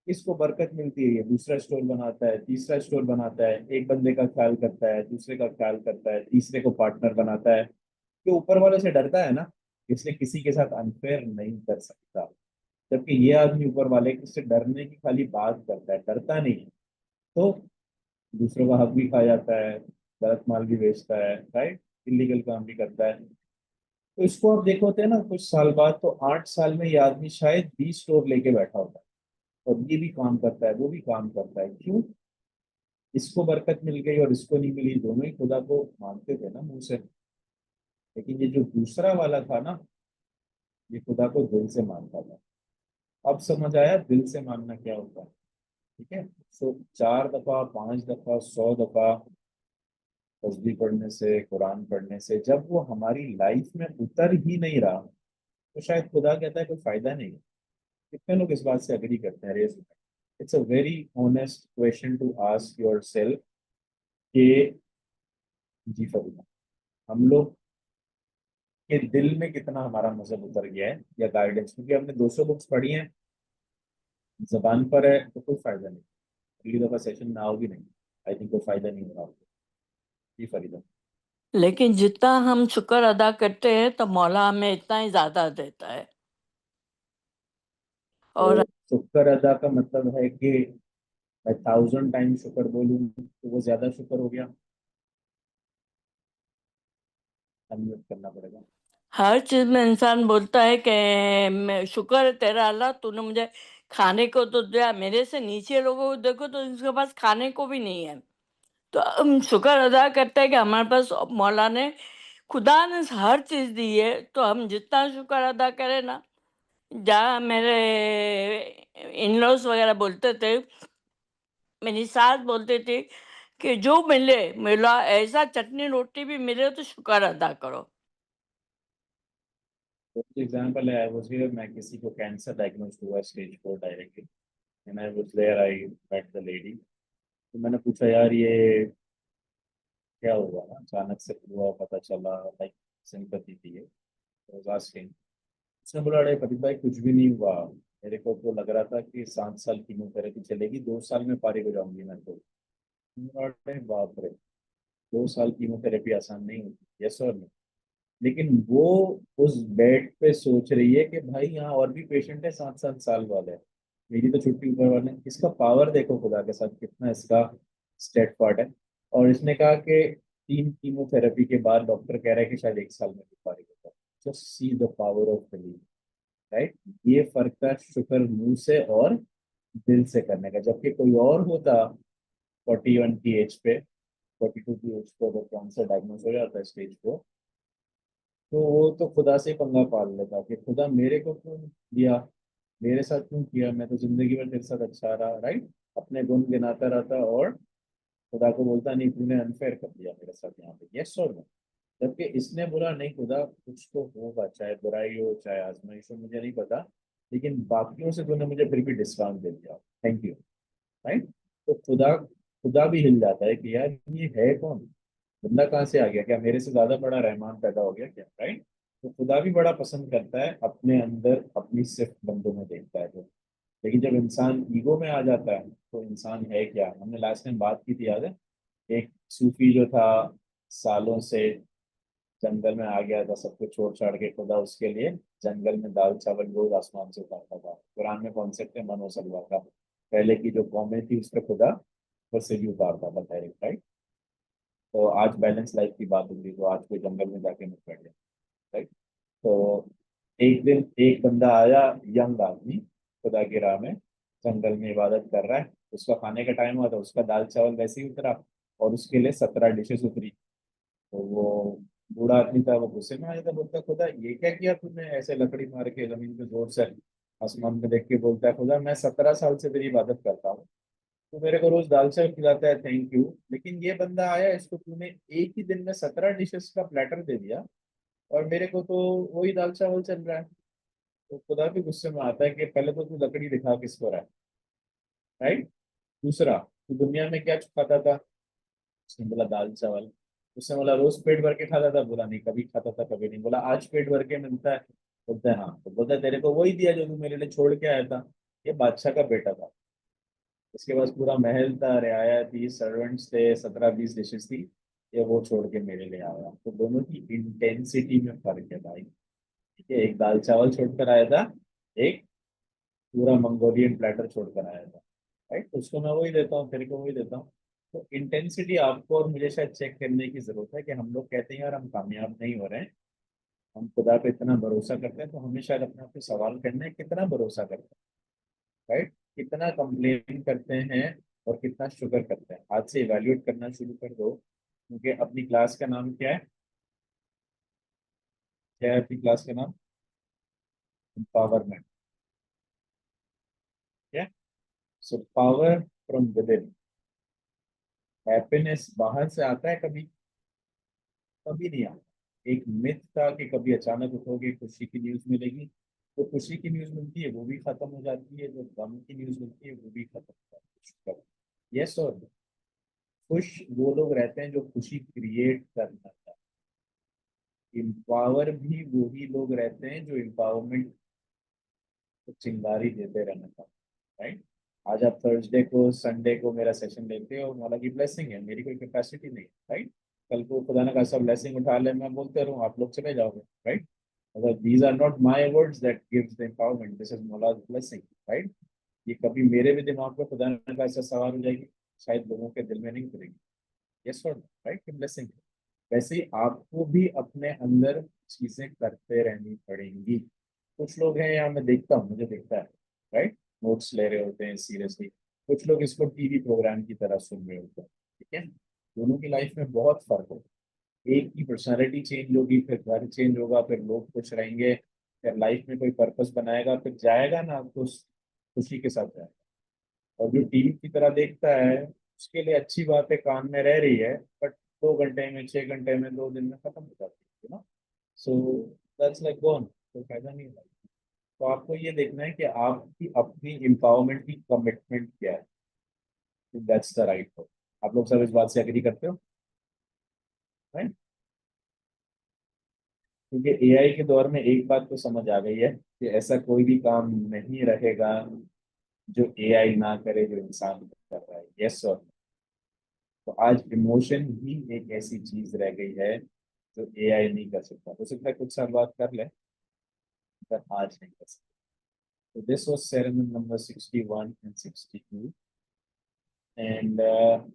D: इसको बरकत मिलती है, ये दूसरा स्टोर बनाता है, तीसरा स्टोर बनाता है, एक बंदे का ख्याल करता है, दूसरे का ख्याल करता है, तीसरे को पार्टनर बनाता है। जो ऊपर वाले से डरता है ना, इसलिए किसी के साथ अनफेयर नहीं कर सकता। जबकि ये आदमी ऊपर वाले से डरने की खाली बात करता है, डरता नहीं है। तो दूसरों का हक भी खा जाता है, गलत माल भी बेचता है, राइट, इलीगल काम भी करता है। तो इसको आप देखोते हैं ना, कुछ साल बाद तो 8 साल में ये आदमी शायद 20 स्टोर लेके बैठा होता है, और ये भी काम करता है, वो भी काम करता है। क्यों? इसको बरकत मिल गई और इसको नहीं मिली, दोनों ही खुदा को मानते थे ना मुंह से, लेकिन ये जो दूसरा वाला था ना, ये खुदा को दिल से मानता था। अब समझ आया दिल से मानना क्या होता है? ठीक है। सो 4 दफा, 5 दफा, 100 दफा तस्बीह पढ़ने से, कुरान पढ़ने से जब वो हमारी लाइफ में उतर ही नहीं रहा, तो शायद खुदा कहता है कोई फायदा नहीं है। कितने लोग इस बात से अग्री करते हैं? Raise. It's a very honest question to ask yourself कि जी फरीदा, हम लोग के दिल में कितना हमारा मजहब उतर गया है, या गाइडेंस, क्योंकि हमने 200 बुक्स पढ़ी हैं, जबान पर है, तो कोई फायदा नहीं। अगली दफा सेशन में आओगी नहीं, आई थिंक कोई फायदा नहीं हो रहा होगा। जी फरीदा।
F: लेकिन जितना हम शुक्र अदा करते हैं तो मौला हमें इतना ही ज्यादा देता है। और
D: तो शुक्र अदा का मतलब है कि मैं 1000 टाइम शुक्र बोलूँ तो वो ज्यादा शुक्र हो गया, अनम्यूट करना पड़ेगा।
F: हर चीज में इंसान बोलता है कि मैं शुक्र है तेरा अल्लाह, तूने मुझे खाने को तो दिया। मेरे से नीचे लोगों को देखो तो इनके पास खाने को भी नहीं है। तो हम शुक्र अदा करते हैं कि हमारे पास मौला ने, खुदा ने हर चीज दी है। तो हम जितना शुक्र अदा करें ना, जहाँ मेरे इन लॉज वगैरह बोलते थे, मेरी सास बोलती थी कि जो मिले मिला, ऐसा चटनी रोटी भी मिले तो शुक्र अदा करो।
D: तो एग्जाम्पल है, वो मैं किसी को कैंसर डायग्नोज हुआ stage 4 directly, and I was there, I met the lady. तो मैंने पूछा यार ये क्या हुआ ना, अचानक से हुआ, पता चला, लाइक सिंपैथी थी ये, तो आस्किंग। उसने बोला अरे प्रदीप भाई कुछ भी नहीं हुआ, मेरे को तो लग रहा था कि 7 साल कीमोथेरेपी चलेगी, 2 साल में पारी हो जाऊंगी मैं तो। अरे बाप रे, 2 साल कीमोथेरेपी आसान नहीं होती, यस और नो। लेकिन वो उस बेड पे सोच रही है कि भाई यहाँ और भी पेशेंट है 7-7 साल वाले, मेरी तो छुट्टी ऊपर वाले। इसका पावर देखो खुदा के साथ कितना इसका स्टेट पार्ट है। और इसने कहा कि 3 कीमोथेरेपी के बाद डॉक्टर कह रहा है कि शायद 1 साल में बीमारी होता है। Just see the power of belief, right. ये फर्क था शुक्र मुंह से और दिल से करने का। जबकि कोई और होता 41 की एज पे, 42 की एज पे अगर कैंसर डायग्नोस हो जाता है स्टेज को, तो वो तो खुदा से पंगा पाल लेता कि खुदा मेरे को क्यों दिया, मेरे साथ क्यों किया, मैं तो जिंदगी में तेरे साथ अच्छा रहा, राइट। अपने गुण गिनाता रहता और खुदा को बोलता नहीं तूने अनफेयर कर दिया मेरे साथ यहाँ पे, यस और नो। जबकि इसने बोला नहीं खुदा कुछ तो होगा, चाहे बुराई हो चाहे आजमाइश हो मुझे नहीं पता, लेकिन बाकियों से तूने मुझे फिर भी डिस्काउंट दे दिया, थैंक यू, राइट। तो खुदा खुदा भी हिल जाता है कि यार ये है कौन, बंदा कहाँ से आ गया, क्या मेरे से ज्यादा बड़ा रहमान पैदा हो गया क्या, राइट। तो खुदा भी बड़ा पसंद करता है अपने अंदर अपनी सिर्फ बंदों में देखता है तो। लेकिन जब इंसान ईगो में आ जाता है तो इंसान है क्या, हमने लास्ट टाइम बात की थी याद है, एक सूफी जो था सालों से जंगल में आ गया था, सब कुछ छोड़ छाड़ के, खुदा उसके लिए जंगल में दाल चावल रोज आसमान से उतारता था। कुरान में कॉन्सेप्ट है मन वसलवा का, पहले की जो कौमें थी उस पर खुदा ऊपर से भी उतारता था डायरेक्ट, राइट। तो आज बैलेंस लाइफ की बात होगी तो आज कोई जंगल में जाके मत बैठ जाए, राइट। तो एक दिन एक बंदा आया, यंग आदमी, खुदा की राह में जंगल में इबादत कर रहा है, उसका खाने का टाइम हुआ था, उसका दाल चावल वैसे ही उतरा और उसके लिए 17 डिशेस उतरी। तो वो बूढ़ा आदमी था, वो गुस्से में आ जाता, बोलता खुदा ये क्या किया तूने, ऐसे लकड़ी मार के जमीन पे जोर से आसमान में देख के बोलता है खुदा मैं 17 साल से तेरी इबादत करता हूँ, तो मेरे को रोज दाल चावल खिलाता है, थैंक यू, लेकिन ये बंदा आया इसको तूने एक ही दिन में 17 डिशेस का प्लेटर दे दिया और मेरे को तो वही दाल चावल चल रहा है। तो खुदा भी गुस्से में आता है कि पहले तो तू लकड़ी दिखा किसको रहा है, राइट। दूसरा, तू दुनिया में क्या खाता था, उसने बोला दाल चावल। उसने बोला रोज पेट भर के खाता था, बोला नहीं कभी खाता था कभी नहीं। बोला आज पेट भर के मिलता है, बोलता है हाँ। तो बोलता है तेरे को वही दिया जो तू मेरे लिए छोड़ के आया था। ये बादशाह का बेटा था, उसके पास पूरा महल था, रियाया थी, सर्वेंट्स थे, 17-20 डिशेस थी, ये वो छोड़ के मेरे लिए आया। तो दोनों की इंटेंसिटी में फर्क है भाई, ठीक है। एक दाल चावल छोड़कर आया था, एक पूरा मंगोलियन प्लेटर छोड़कर आया था, राइट। उसको मैं वही देता हूँ, तेरे को वही देता हूँ। तो इंटेंसिटी आपको और मुझे शायद चेक करने की जरूरत है कि हम लोग कहते हैं यार हम कामयाब नहीं हो रहे हैं, हम खुदा पे इतना भरोसा करते हैं, तो हमें शायद अपने आप पे सवाल करना है कितना भरोसा करते हैं, राइट। कितना कंप्लेन करते हैं और कितना शुक्र करते हैं। आज से इवेल्युएट करना शुरू कर दो, क्योंकि अपनी क्लास का नाम क्या है, क्या है अपनी क्लास का नाम, एम्पावरमेंट, क्या। So power from with in. Happiness बाहर से आता है कभी, कभी नहीं आता। एक मिथ था कि कभी अचानक उठोगे खुशी की न्यूज मिलेगी, तो खुशी की न्यूज मिलती है वो भी खत्म हो जाती है, जो गम की न्यूज मिलती है वो भी खत्म हो जाती है। यस और no? खुश वो लोग रहते हैं जो खुशी क्रिएट करना चाहते हैं। एम्पावर भी वही लोग रहते हैं जो एम्पावरमेंट को चिंगारी देते रहना चाहते हैं, राइट। आज आप थर्सडे को संडे को मेरा सेशन लेते हो, माला की ब्लेसिंग है, मेरी कोई कैपेसिटी नहीं, राइट। कल को खुदा ने कहा सब ब्लेसिंग उठा ले, मैं बोलते रहूँ आप लोग चले जाओगे, राइट। अगर these are not my words that gives the empowerment, this is मौलाज ब्लेसिंग, राइट। ये कभी मेरे भी दिमाग पे खुदा ने कहा ऐसा सवार हो जाएगी, शायद लोगों के दिल में नहीं उतरेगी, यस और राइट, ब्लेसिंग। वैसे ही आपको भी अपने अंदर चीजें करते रहनी पड़ेंगी। कुछ लोग हैं यहाँ, मैं देखता हूँ, मुझे दिखता है, राइट, नोट्स ले रहे होते हैं सीरियसली, कुछ लोग इसको टीवी प्रोग्राम की तरह सुन रहे होते हैं, ठीक है। दोनों की लाइफ में बहुत फर्क होगा। एक की पर्सनालिटी चेंज होगी, फिर घर चेंज होगा, फिर लोग खुश रहेंगे, फिर लाइफ में कोई पर्पस बनाएगा, फिर जाएगा ना तो खुशी के साथ जाएगा। और जो टीवी की तरह देखता है उसके लिए अच्छी बात है, कान में रह रही है, बट 2 घंटे में, 6 घंटे में, 2 दिन में खत्म हो जाती है ना। सो दैट्स लाइक गॉन, तो फायदा नहीं होगा। तो आपको ये देखना है कि आपकी अपनी एम्पावरमेंट की कमिटमेंट क्या है, दैट्स द राइट वे। आप लोग सब इस बात से एग्री करते हो, राइट। क्योंकि एआई के दौर में एक बात तो समझ आ गई है कि ऐसा कोई भी काम नहीं रहेगा जो एआई ना करे जो इंसान कर रहा है, यस और। तो आज इमोशन ही एक ऐसी चीज रह गई है जो एआई नहीं कर सकता। हो सकता है कुछ साल बाद कर ले, पर आज नहीं कर सकता। तो this was ceremony number 61 and 62। And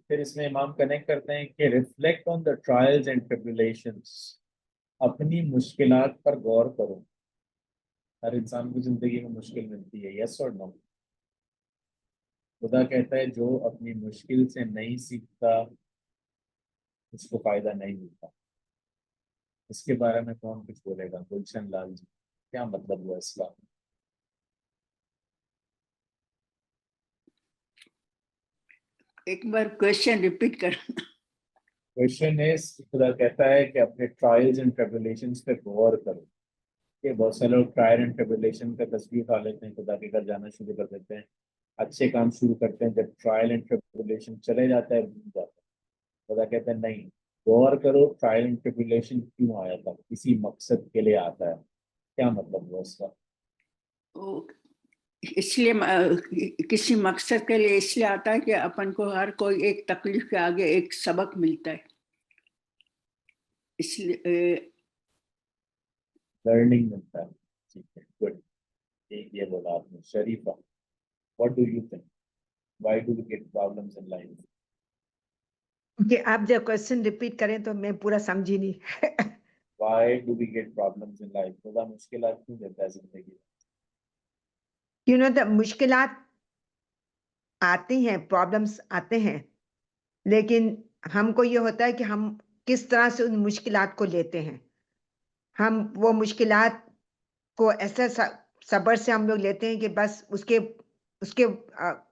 D: फिर इसमें इमाम कनेक्ट करते हैं कि reflect on the trials and tribulations अपनी मुश्किलात पर गौर करो। हर इंसान को जिंदगी में मुश्किल मिलती है, यस और नो? खुदा कहता है जो अपनी मुश्किल से नहीं सीखता उसको फायदा नहीं मिलता। इसके बारे में कौन कुछ बोलेगा? गुलशन लाल जी, क्या मतलब हुआ इसका?
E: एक बार क्वेश्चन रिपीट कर।
D: क्वेश्चन इज, खुदा कहता है कि अपने ट्रायल्स एंड ट्रिबुलेशंस पे गौर करो। कि बहुत सारे लोग ट्रायल एंड ट्रिबुलेशन का तस्वीर उठा लेते हैं, खुदा के घर जाना शुरू कर देते हैं, अच्छे काम शुरू करते हैं, जब ट्रायल एंड ट्रिबुलेशन चले जाता है भूल जाता है। खुदा कहता है नहीं, गौर करो ट्रायल एंड ट्रिबुलेशन क्यों आया था, किसी मकसद के लिए आता है। क्या मतलब हुआ इसका?
E: वो इसलिए किसी मकसद के लिए इसलिए आता है कि अपन को हर कोई एक तकलीफ के आगे एक सबक मिलता है, इसलिए
D: लर्निंग मिलता है। ठीक है, गुड। एक ये बोला आपने। Sharifa, what do you think, why do we get problems in life?
H: कि आप जब क्वेश्चन रिपीट करें तो मैं पूरा समझी नहीं।
D: Why do we get problems in life? खुदा मुश्किलात क्यों देता है जिंदगी में?
H: यू नो द मुश्किलात आती हैं, प्रॉब्लम्स आते हैं, लेकिन हमको ये होता है कि हम किस तरह से उन मुश्किलात को लेते हैं। हम वो मुश्किलात को ऐसे सब्र से हम लोग लेते हैं कि बस उसके उसके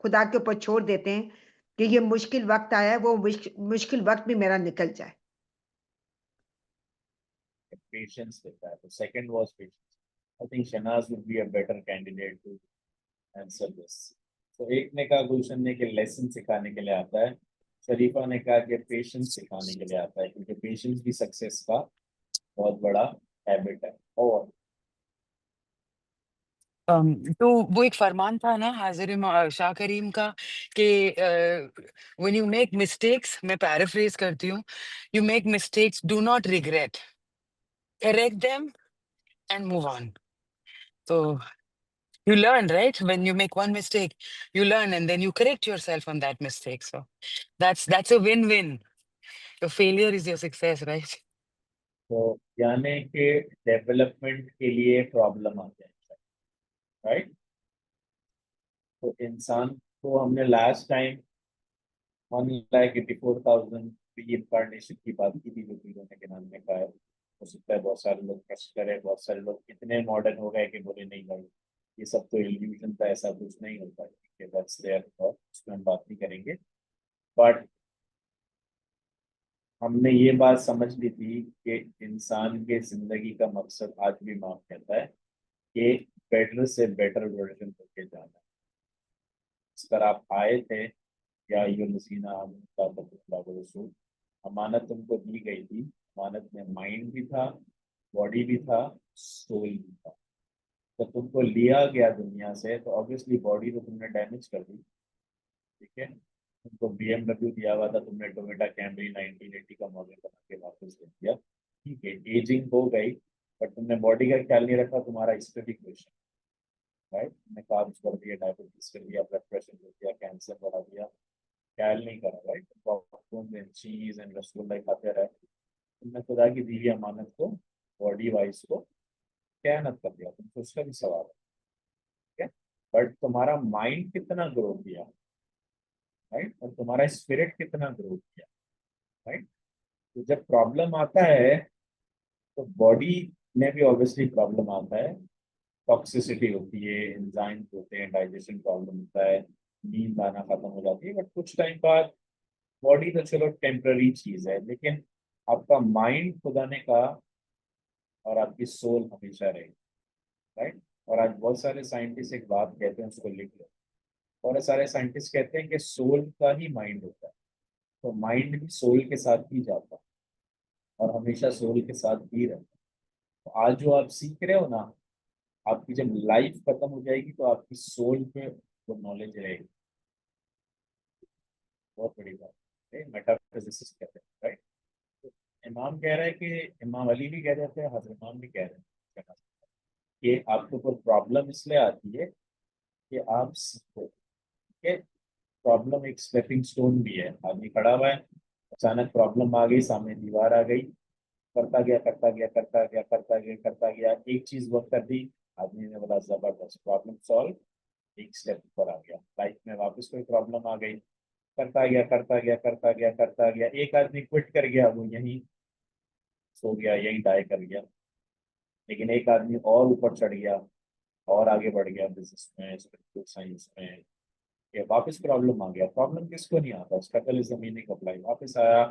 H: खुदा के ऊपर छोड़ देते हैं कि ये मुश्किल वक्त आया है, वो मुश्किल वक्त भी मेरा निकल जाए।
D: पेशेंस देता है। तो second was patience. I think Shehnaz would be a better candidate to answer this. तो एक ने कहा गुलशन ने कि लेसन सिखाने के लिए आता है, शरीफा ने कहा कि पेशेंस सिखाने के लिए आता है, क्योंकि पेशेंस भी सक्सेस का बहुत बड़ा हैबिट है। और
I: तो वो एक फरमान था ना हाजिर शाह करीम का कि व्हेन यू मेक मिस्टेक्स, मैं पैराफ्रेज करती हूँ, you make mistakes, do not regret, correct them and move on. तो you learn, right? When you make one mistake, you learn and then you correct yourself on that mistake. So that's a win-win. Your failure is your success, right?
D: तो यानी कि development के लिए problem आते हैं, right? तो इंसान को हमने लास्ट टाइम 1,84,000 रीइंकार्नेशन की बात की थी, जो पीरों ने के नाम में कहा है। हो सकता है बहुत सारे लोग कष्ट करें, बहुत सारे लोग इतने मॉडर्न हो गए कि बोले नहीं भाई ये सब तो इल्यूजन था, ऐसा कुछ नहीं होता है। दैट्स देयर थॉट, उसमें हम बात नहीं करेंगे। बट हमने ये बात समझ ली थी कि इंसान के जिंदगी का मकसद आज भी माफ कहता है कि बेटर से बेटर वर्जन होके जाना है। इस पर आप आए थे, या यूनसीना रसूल, अमानत तुमको दी गई थी। अमानत में माइंड भी था, बॉडी भी था, सोल भी था। तो तुमको लिया गया दुनिया से, तो ऑब्वियसली बॉडी तो तुमने डैमेज कर दी, ठीक है। तुमको BMW दिया हुआ था, तुमने टोयोटा कैमरी 1980 का मॉडल बना के वापस दे दिया, ठीक है। एजिंग हो गई, बट तुमने बॉडी का ख्याल नहीं रखा, तुम्हारा स्टडी क्वेश्चन, राइट? तुमने कार्ब्स कर दिया, डायबिटीज कर दिया, ब्लड प्रेशर कर दिया, कैंसर बढ़ा दिया, ख्याल नहीं करा, राइट? पॉपकॉर्न एंड चीज एंड रसगुल्ला खाते रहे। तुमने खुदा की दी हुई अमानत को, बॉडी वाइज को खयानत कर दिया, तुमको उसका भी सवाल है, ठीक है। बट तुम्हारा माइंड कितना ग्रो किया, राइट? और तुम्हारा स्पिरिट कितना ग्रो किया, राइट? तो जब प्रॉब्लम आता है तो बॉडी में भी ऑब्वियसली प्रॉब्लम आता है, टॉक्सिसिटी होती है, एंजाइम्स होते हैं, डाइजेशन प्रॉब्लम होता है, नींद आना खत्म हो जाती है। बट कुछ टाइम बाद बॉडी तो चलो टेम्पररी चीज है, लेकिन आपका माइंड खुदा ने कहा और आपकी सोल हमेशा रहेगी, राइट? और आज बहुत सारे साइंटिस्ट एक बात कहते हैं, उसको लिख लो। और सारे साइंटिस्ट कहते हैं कि सोल का ही माइंड होता है, तो माइंड भी सोल के साथ ही जाता है और हमेशा सोल के साथ ही रहता है। तो आज जो आप सीख रहे हो ना, आपकी जब लाइफ खत्म हो जाएगी तो आपकी सोल पे वो नॉलेज रहेगी। बहुत बड़ी बात है, मेटाफिजिसिस्ट कहते हैं, राइट? तो इमाम कह रहा है कि, इमाम अली भी कह रहे थे, हजरत इमाम भी कह रहे हैं कि आपको कोई प्रॉब्लम इसलिए आती है कि आप सीखो, ठीक है। प्रॉब्लम एक स्टेपिंग स्टोन भी है। आदमी खड़ा हुआ है, अचानक प्रॉब्लम आ गई, सामने दीवार आ गई, करता गया करता गया करता गया करता गया करता गया, एक चीज वर्क कर दी, आदमी ने बोला जबरदस्त, प्रॉब्लम सॉल्व, एक स्टेप ऊपर आ गया। लाइफ में वापस कोई प्रॉब्लम आ गई, करता गया करता गया करता गया करता गया, एक आदमी क्विट कर गया, वो यहीं सो गया, यहीं डाई कर गया। लेकिन एक आदमी और ऊपर चढ़ गया और आगे बढ़ गया बिजनेस में, स्पिरिचुअल साइंस में, ये वापस प्रॉब्लम आ गया। प्रॉब्लम किसको नहीं आता, struggle is the meaning of life. वापस आया,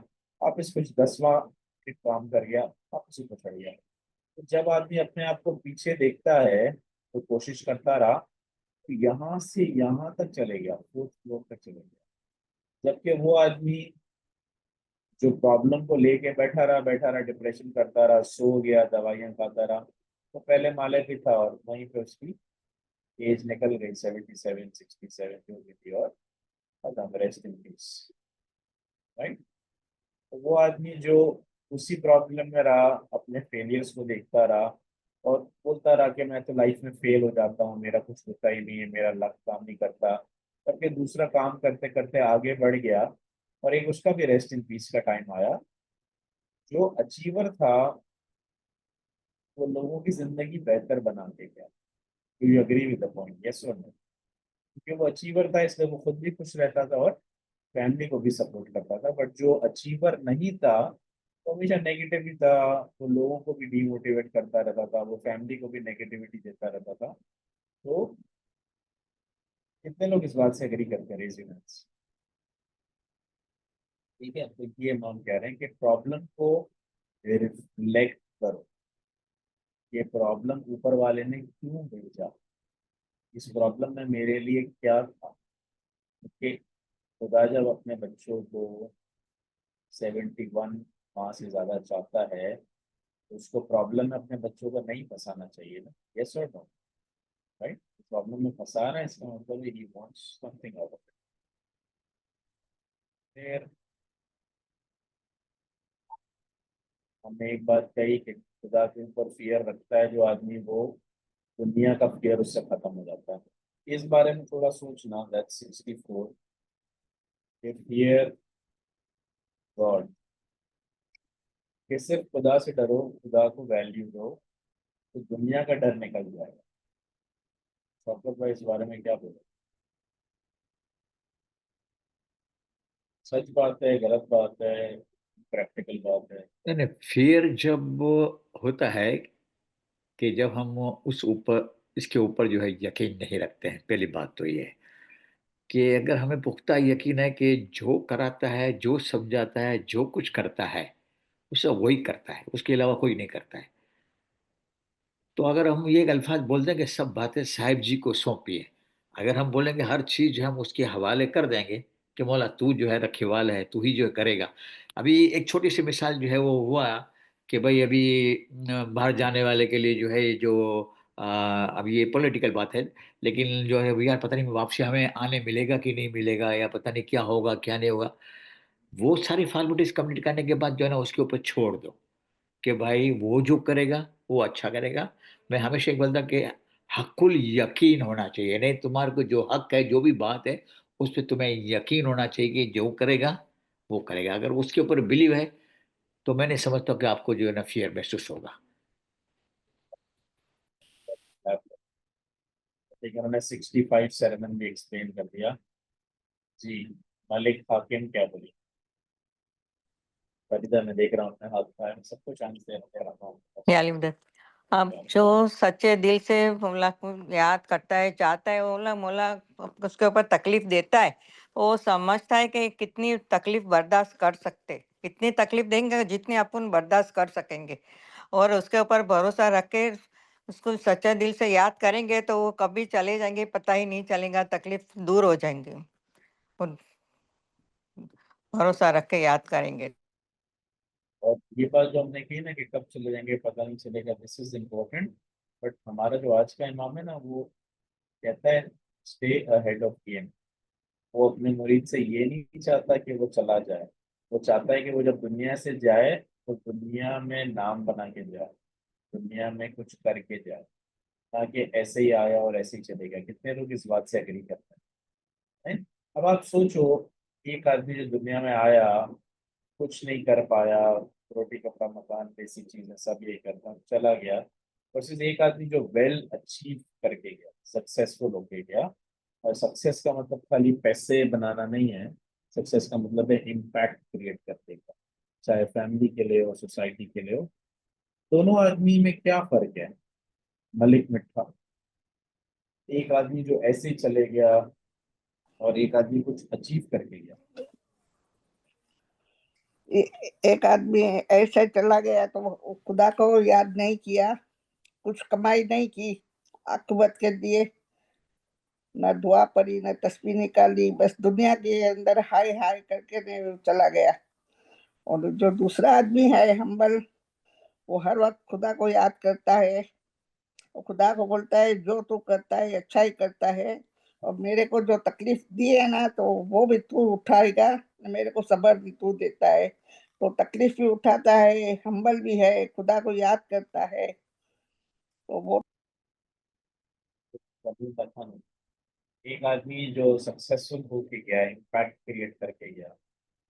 D: वापस कुछ 10वां काम कर गया, वापस ऊपर चढ़ गया। तो जब आदमी अपने आप को पीछे देखता है तो कोशिश करता रहा, तो यहाँ से यहाँ तक चले गया, 4th फ्लोर तक चले गया। जबकि वो आदमी जो प्रॉब्लम को लेके बैठा रहा, डिप्रेशन करता रहा, सो गया, दवाइयां खाता रहा, तो पहले माले पे था और वहीं पे उसकी एज निकल गई, 77 67 जो भी थी, और खत्म, रेस्ट इन पीस, राइट। तो वो आदमी जो उसी प्रॉब्लम में रहा, अपने फेलियर्स को देखता रहा और बोलता रहा कि मैं तो लाइफ में फेल हो जाता हूँ, मेरा कुछ होता ही नहीं है, मेरा लक काम नहीं करता, करके दूसरा काम करते करते आगे बढ़ गया, और एक उसका भी रेस्ट इन पीस का टाइम आया। जो अचीवर था वो लोगों की जिंदगी बेहतर बना के गया। Do you agree with the point, yes और नो? क्योंकि वो अचीवर था इसलिए वो खुद भी खुश रहता था और फैमिली को भी सपोर्ट करता था। बट जो अचीवर नहीं था वो हमेशा नेगेटिव ही था, वो लोगों को भी डिमोटिवेट करता रहता था, वो फैमिली को भी नेगेटिविटी देता रहता था। तो कितने लोग इस बात से एग्री करते हैं, रेज योर हैंड्स। ठीक है, तो ये हम कह रहे हैं कि प्रॉब्लम को रिफ्लेक्ट करो, ये प्रॉब्लम ऊपर वाले ने क्यों भेजा, इस प्रॉब्लम में मेरे लिए क्या था। क्योंकि खुदा जब अपने बच्चों को 71 माह से ज्यादा चाहता है तो उसको प्रॉब्लम में अपने बच्चों को नहीं फंसाना चाहिए ना, यस और नो, राइट। प्रॉब्लम में फंसा रहा है इसका मतलब he wants something out of it. फिर हमने एक बात कही कि खुदा के ऊपर फियर रखता है जो आदमी, वो दुनिया का फियर उससे खत्म हो जाता है। इस बारे में थोड़ा सोचना, दैट 64, फियर गॉड, कि सिर्फ खुदा से डरो, खुदा को वैल्यू दो, तो दुनिया का डर निकल जाएगा। डॉक्टर भाई इस बारे में क्या बोले? सच बात है, गलत बात है, प्रैक्टिकल बात है?
C: नहीं, फियर जब होता है कि जब हम उस ऊपर इसके ऊपर जो है यकीन नहीं रखते हैं। पहली बात तो ये है कि अगर हमें पुख्ता यकीन है कि जो कराता है, जो समझाता है, जो कुछ करता है, उसे वही करता है, उसके अलावा कोई नहीं करता है। तो अगर हम ये एक अल्फाज बोल दें कि सब बातें साहिब जी को सौंपिए, अगर हम बोलेंगे हर चीज हम उसके हवाले कर देंगे कि मौला तू जो है रखवाल है, तू ही जो है करेगा। अभी एक छोटी सी मिसाल जो है वो हुआ कि भाई अभी बाहर जाने वाले के लिए जो है ये जो अभी ये पॉलिटिकल बात है, लेकिन जो है यार पता नहीं वापसी हमें आने मिलेगा कि नहीं मिलेगा, या पता नहीं क्या होगा क्या नहीं होगा। वो सारी फॉर्मेलिटीज कंप्लीट करने के बाद जो है ना उसके ऊपर छोड़ दो कि भाई वो जो करेगा वो अच्छा करेगा। मैं हमेशा एक बोलता कि हकुल यकीन होना चाहिए, नहीं तुम्हारे को जो हक है, जो भी बात है, उस पर तुम्हें यकीन होना चाहिए कि जो करेगा वो करेगा। अगर उसके ऊपर बिलीव है तो मैं नहीं समझता कि आपको जो है ना फियर महसूस होगा।
D: ठीक है, उन्होंने 65 सेरेमन भी एक्सप्लेन कर दिया। जी, मलिक हाकिम क्या बोली? फरीदा मैं देख रहा हूँ अपने हाथ उठाया, मैं सबको चांस दे रहा हूँ।
J: अब जो सच्चे दिल से मौला को याद करता है, चाहता है, मौला मौला उसके ऊपर तकलीफ देता है, वो समझता है कि कितनी तकलीफ बर्दाश्त कर सकते, कितनी तकलीफ देंगे जितनी अपन बर्दाश्त कर सकेंगे, और उसके ऊपर भरोसा रख के उसको सच्चे दिल से याद करेंगे तो वो कभी चले जाएंगे पता ही नहीं चलेगा, तकलीफ दूर हो जाएंगे। उन- भरोसा रख के याद करेंगे।
D: और ये बात जो हमने की ना कि कब चले जाएंगे पता नहीं चलेगा, दिस इज इम्पोर्टेंट। बट हमारा जो आज का इमाम है ना, वो कहता है स्टे अहेड ऑफ गेम। वो अपने मुरीद से ये नहीं चाहता कि वो चला जाए, वो चाहता है कि वो जब दुनिया से जाए तो दुनिया में नाम बना के जाए, दुनिया में कुछ करके जाए, ताकि ऐसे ही आया और ऐसे ही चलेगा। कितने लोग इस बात से एग्री करते हैं? अब आप सोचो, एक आदमी जो दुनिया में आया, कुछ नहीं कर पाया, रोटी कपड़ा मकान बेसिक चीजें सब ये करता चला गया, वर्सेस एक आदमी जो वेल अचीव करके गया, सक्सेसफुल होके गया। और सक्सेस का मतलब खाली पैसे बनाना नहीं है, सक्सेस का मतलब है इम्पैक्ट क्रिएट करने का, चाहे फैमिली के लिए हो सोसाइटी के लिए हो। दोनों आदमी में क्या फर्क है? मलिक मिठा, एक आदमी जो ऐसे ही चले गया और एक आदमी कुछ अचीव करके गया।
K: एक आदमी ऐसे चला गया तो वो खुदा को याद नहीं किया, कुछ कमाई नहीं की, आखिरत के लिए न दुआ पड़ी न तस्बीह निकाली, बस दुनिया के अंदर हाय हाय करके ने चला गया। और जो दूसरा आदमी है हम्बल, वो हर वक्त खुदा को याद करता है और खुदा को बोलता है जो तू करता है अच्छा ही करता है, और मेरे को जो तकलीफ दी है ना तो वो भी तू उठाएगा, मेरे को सब्र भी तू देता है। तो तकलीफ भी उठाता है, हम्बल भी है, खुदा को याद करता है, तो वो
D: कभी देखा नहीं एक आदमी जो सक्सेसफुल होके गया, इम्पैक्ट क्रिएट करके गया,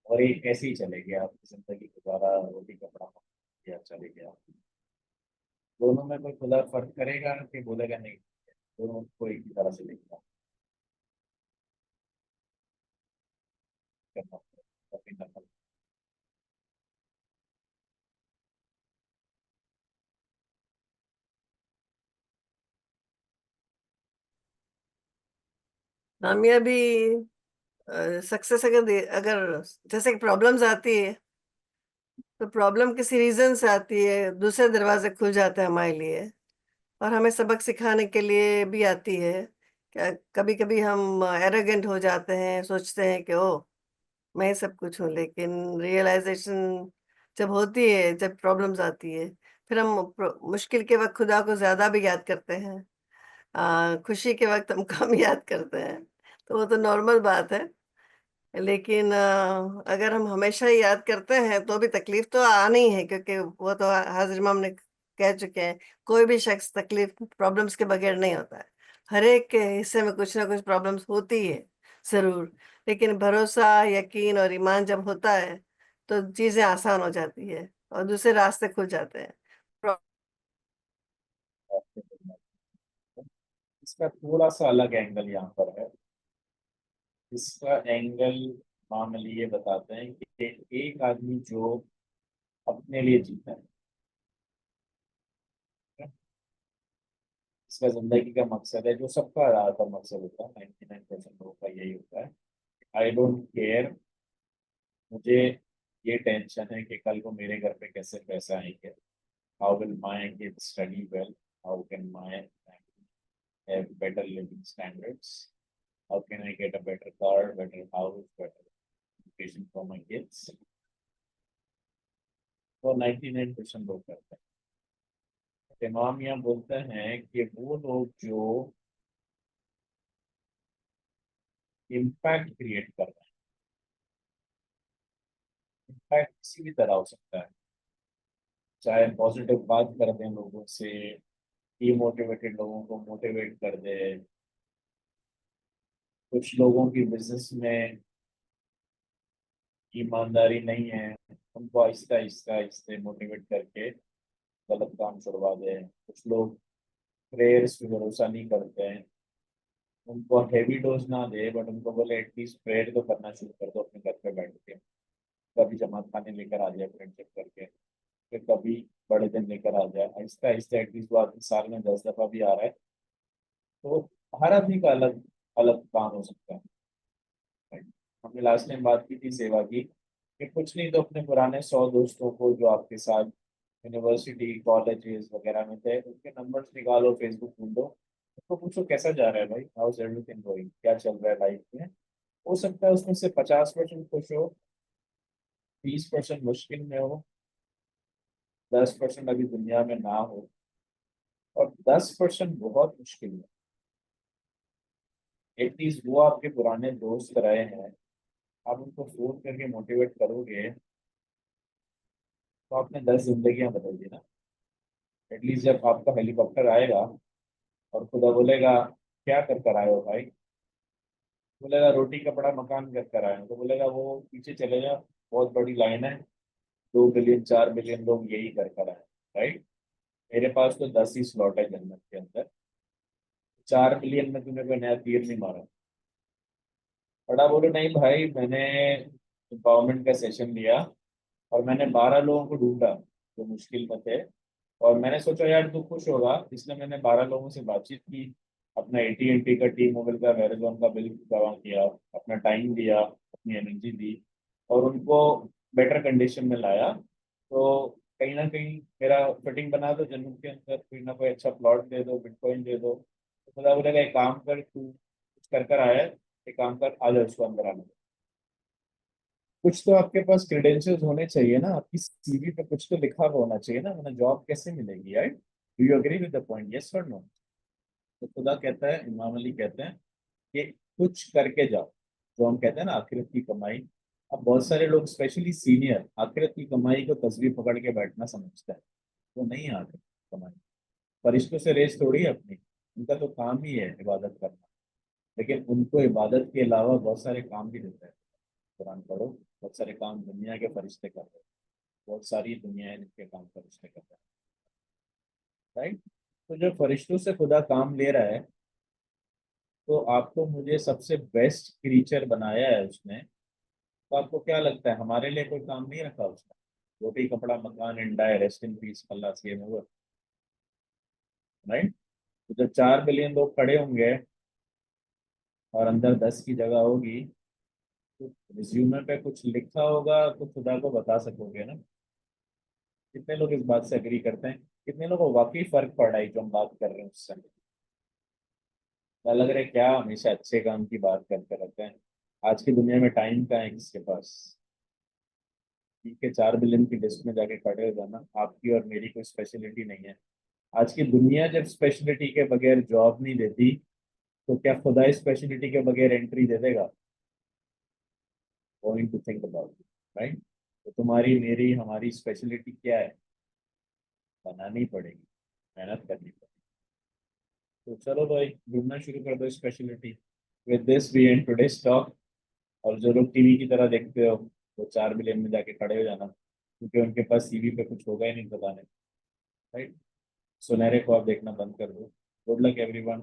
D: और एक ऐसे ही चले गया, अपनी जिंदगी गुजारा, रोटी कपड़ा किया चले गया। दोनों में कोई खुदा फर्क करेगा कि बोलेगा नहीं? दोनों को एक ही तरह से देखता करना अपनी नकल।
B: कामयाबी सक्सेस अगर जैसे प्रॉब्लम्स आती है तो प्रॉब्लम किसी रीजन से आती है, दूसरे दरवाजे खुल जाते हैं हमारे लिए और हमें सबक सिखाने के लिए भी आती है। क्या कभी कभी हम एरोगेंट हो जाते हैं, सोचते हैं कि ओ मैं ही सब कुछ हूँ, लेकिन रियलाइजेशन जब होती है, जब प्रॉब्लम्स आती है, फिर हम मुश्किल के वक्त खुदा को ज्यादा भी याद करते हैं, खुशी के वक्त हम कम याद करते हैं। तो वो तो नॉर्मल बात है, लेकिन अगर हम हमेशा ही याद करते हैं तो भी तकलीफ तो आनी ही है, क्योंकि वो तो हाजिर इमाम ने कह चुके हैं, कोई भी शख्स तकलीफ प्रॉब्लम्स के बगैर नहीं होता है। हर एक के हिस्से में कुछ ना कुछ प्रॉब्लम्स होती है जरूर, लेकिन भरोसा, यकीन और ईमान जब होता है तो चीजें आसान हो जाती है और दूसरे रास्ते खुल जाते हैं।
D: इसका थोड़ा सा अलग एंगल यहाँ पर है। इसका एंगल मामले ये बताते हैं कि एक आदमी जो अपने लिए जीता है, इसका जिंदगी का मकसद है, जो सबका ज्यादातर मकसद होता है, 99% लोगों का यही होता है, आई डोंट केयर, मुझे ये टेंशन है कि कल को मेरे घर पे कैसे पैसा आएंगे, how will my kids study well, how can my have better living standards, how can I get a better car, better house, better education for my kids। तो 99% लोग करते हैं। इमाम यहाँ बोलते हैं कि वो लोग जो इम्पैक्ट क्रिएट कर रहे हैं, इम्पैक्ट किसी भी तरह हो सकता है, चाहे पॉजिटिव बात कर दें लोगों से, डीमोटिवेटेड लोगों को मोटिवेट कर दे, कुछ लोगों की बिजनेस में ईमानदारी नहीं है, उनको आहिस्ता आहिस्ता आहिस्ते मोटिवेट करके गलत काम छुड़वा दें, कुछ लोग प्रेयर्स पे भरोसा नहीं करते हैं, उनको हैवी डोज ना दे बट उनको बोले एटलीस्ट प्रेयर तो करना शुरू कर दो अपने घर पे बैठ के, कभी जमात खाने लेकर आ जाए फ्रेंडशिप करके, फिर कभी बड़े दिन लेकर आ जाए, आहिस्ता आहिस्ता एटलीस्ट वो आदमी साल में 10 दफा भी आ रहा है। तो हर आदमी का अलग अलग काम हो सकता है। हमने लास्ट टाइम बात की थी सेवा की, कि कुछ नहीं तो अपने पुराने 100 दोस्तों को जो आपके साथ यूनिवर्सिटी कॉलेजेस वगैरह में थे, उनके नंबर्स निकालो, फेसबुक ढूंढो, उसको पूछो कैसा जा रहा है भाई, हाउ इज एवरीथिंग गोइंग, क्या चल रहा है लाइफ में। हो सकता है उसमें से 50% खुश हो, 20% मुश्किल में हो, 10% अभी दुनिया में ना हो, और 10% बहुत मुश्किल में। एटलीस्ट वो आपके पुराने दोस्त रहे हैं, आप उनको फोन करके मोटिवेट करोगे तो आपने 10 जिंदगियां बदल दी ना। एटलीस्ट जब आपका हेलीकॉप्टर आएगा और खुदा बोलेगा क्या कर कर आए हो भाई, बोलेगा रोटी कपड़ा मकान कर कर आए हो, तो बोलेगा वो पीछे चले जाओ, बहुत बड़ी लाइन है, 2 बिलियन 4 बिलियन लोग यही कर कर आए, राइट। मेरे पास तो 10 ही स्लॉट है जन्नत के अंदर, 4 बिलियन में तूने कोई नया तीर नहीं मारा। बड़ा बोलो नहीं भाई, मैंने एम्पावरमेंट का सेशन लिया और मैंने 12 लोगों को ढूंढा जो मुश्किल में थे, और मैंने सोचा यार तू खुश होगा, इसलिए मैंने 12 लोगों से बातचीत की, अपना AT&T का, टी मोबाइल का, वेरिजोन का बिल जमा किया, अपना टाइम दिया, अपनी एनर्जी दी, और उनको बेटर कंडीशन में लाया। तो कहीं ना कहीं मेरा फिटिंग बना दो जन्नत के अंदर, कोई ना कोई अच्छा प्लॉट दे दो, बिटकॉइन दे दो। तो खुदा बोलेगा एक काम कर, तू कुछ कर कर आया है, एक काम कर, आ जाओ उसको अंदर आने दो। कुछ तो आपके पास क्रेडेंशियल्स होने चाहिए ना, आपकी CV पे कुछ तो लिखा हुआ होना चाहिए ना, वरना जॉब कैसे मिलेगी, right. Do you agree with the point, yes और नो? तो खुदा कहता है, इमाम अली कहते हैं कि कुछ करके जाओ, जो हम कहते हैं ना आखिरत की कमाई। अब बहुत सारे लोग स्पेशली सीनियर आखिरत की कमाई को तस्वीर पकड़ के बैठना समझता है, वो नहीं है आखिरत की कमाई। फरिश्तों से रेस थोड़ी है अपनी, उनका तो काम ही है इबादत करना, लेकिन उनको इबादत के अलावा बहुत सारे काम भी देता है। कुरान पढ़ो, बहुत सारे काम दुनिया के फरिश्ते कर रहे हैं, बहुत सारी दुनिया है जिनके काम फरिश्ते कर रहे हैं, राइट। तो जो फरिश्तों से खुदा काम ले रहा है, तो आपको मुझे सबसे बेस्ट क्रीचर बनाया है उसने, तो आपको क्या लगता है हमारे लिए कोई काम नहीं रखा उसने? रोटी कपड़ा मकान and die, rest in peace, अल्लाह से में हुआ, राइट। तो जब 4 बिलियन लोग खड़े होंगे और अंदर 10 की जगह होगी, तो रिज्यूमे पे कुछ लिखा होगा तो खुदा को बता सकोगे ना। कितने लोग इस बात से एग्री करते हैं? कितने लोगों को वाकई फर्क पड़ रहा है जो हम बात कर रहे हैं उससे? क्या लग रहा है, क्या हमेशा अच्छे काम की बात करते रहते हैं? आज की दुनिया में टाइम कहाँ है किसके पास? ठीक है, 4 बिलियन की लिस्ट में जाके खड़े हो जाना, आपकी और मेरी कोई स्पेशलिटी नहीं है। आज की दुनिया जब स्पेशलिटी के बगैर जॉब नहीं देती, तो क्या खुदा स्पेशलिटी के बगैर एंट्री दे देगा? Going to think about it, right. तो तुम्हारी मेरी हमारी स्पेशलिटी क्या है? बनानी पड़ेगी, मेहनत करनी पड़ेगी। तो चलो भाई, ढूंढना शुरू कर दो speciality. With this we end today's talk. और जो लोग टीवी की तरह देखते हो, वो 4 बिलियन में जाके खड़े हो जाना, क्योंकि उनके पास CV पे कुछ होगा ही नहीं बताने, राइट। सुनहरे ख्वाब देखना बंद कर दो। Good luck everyone.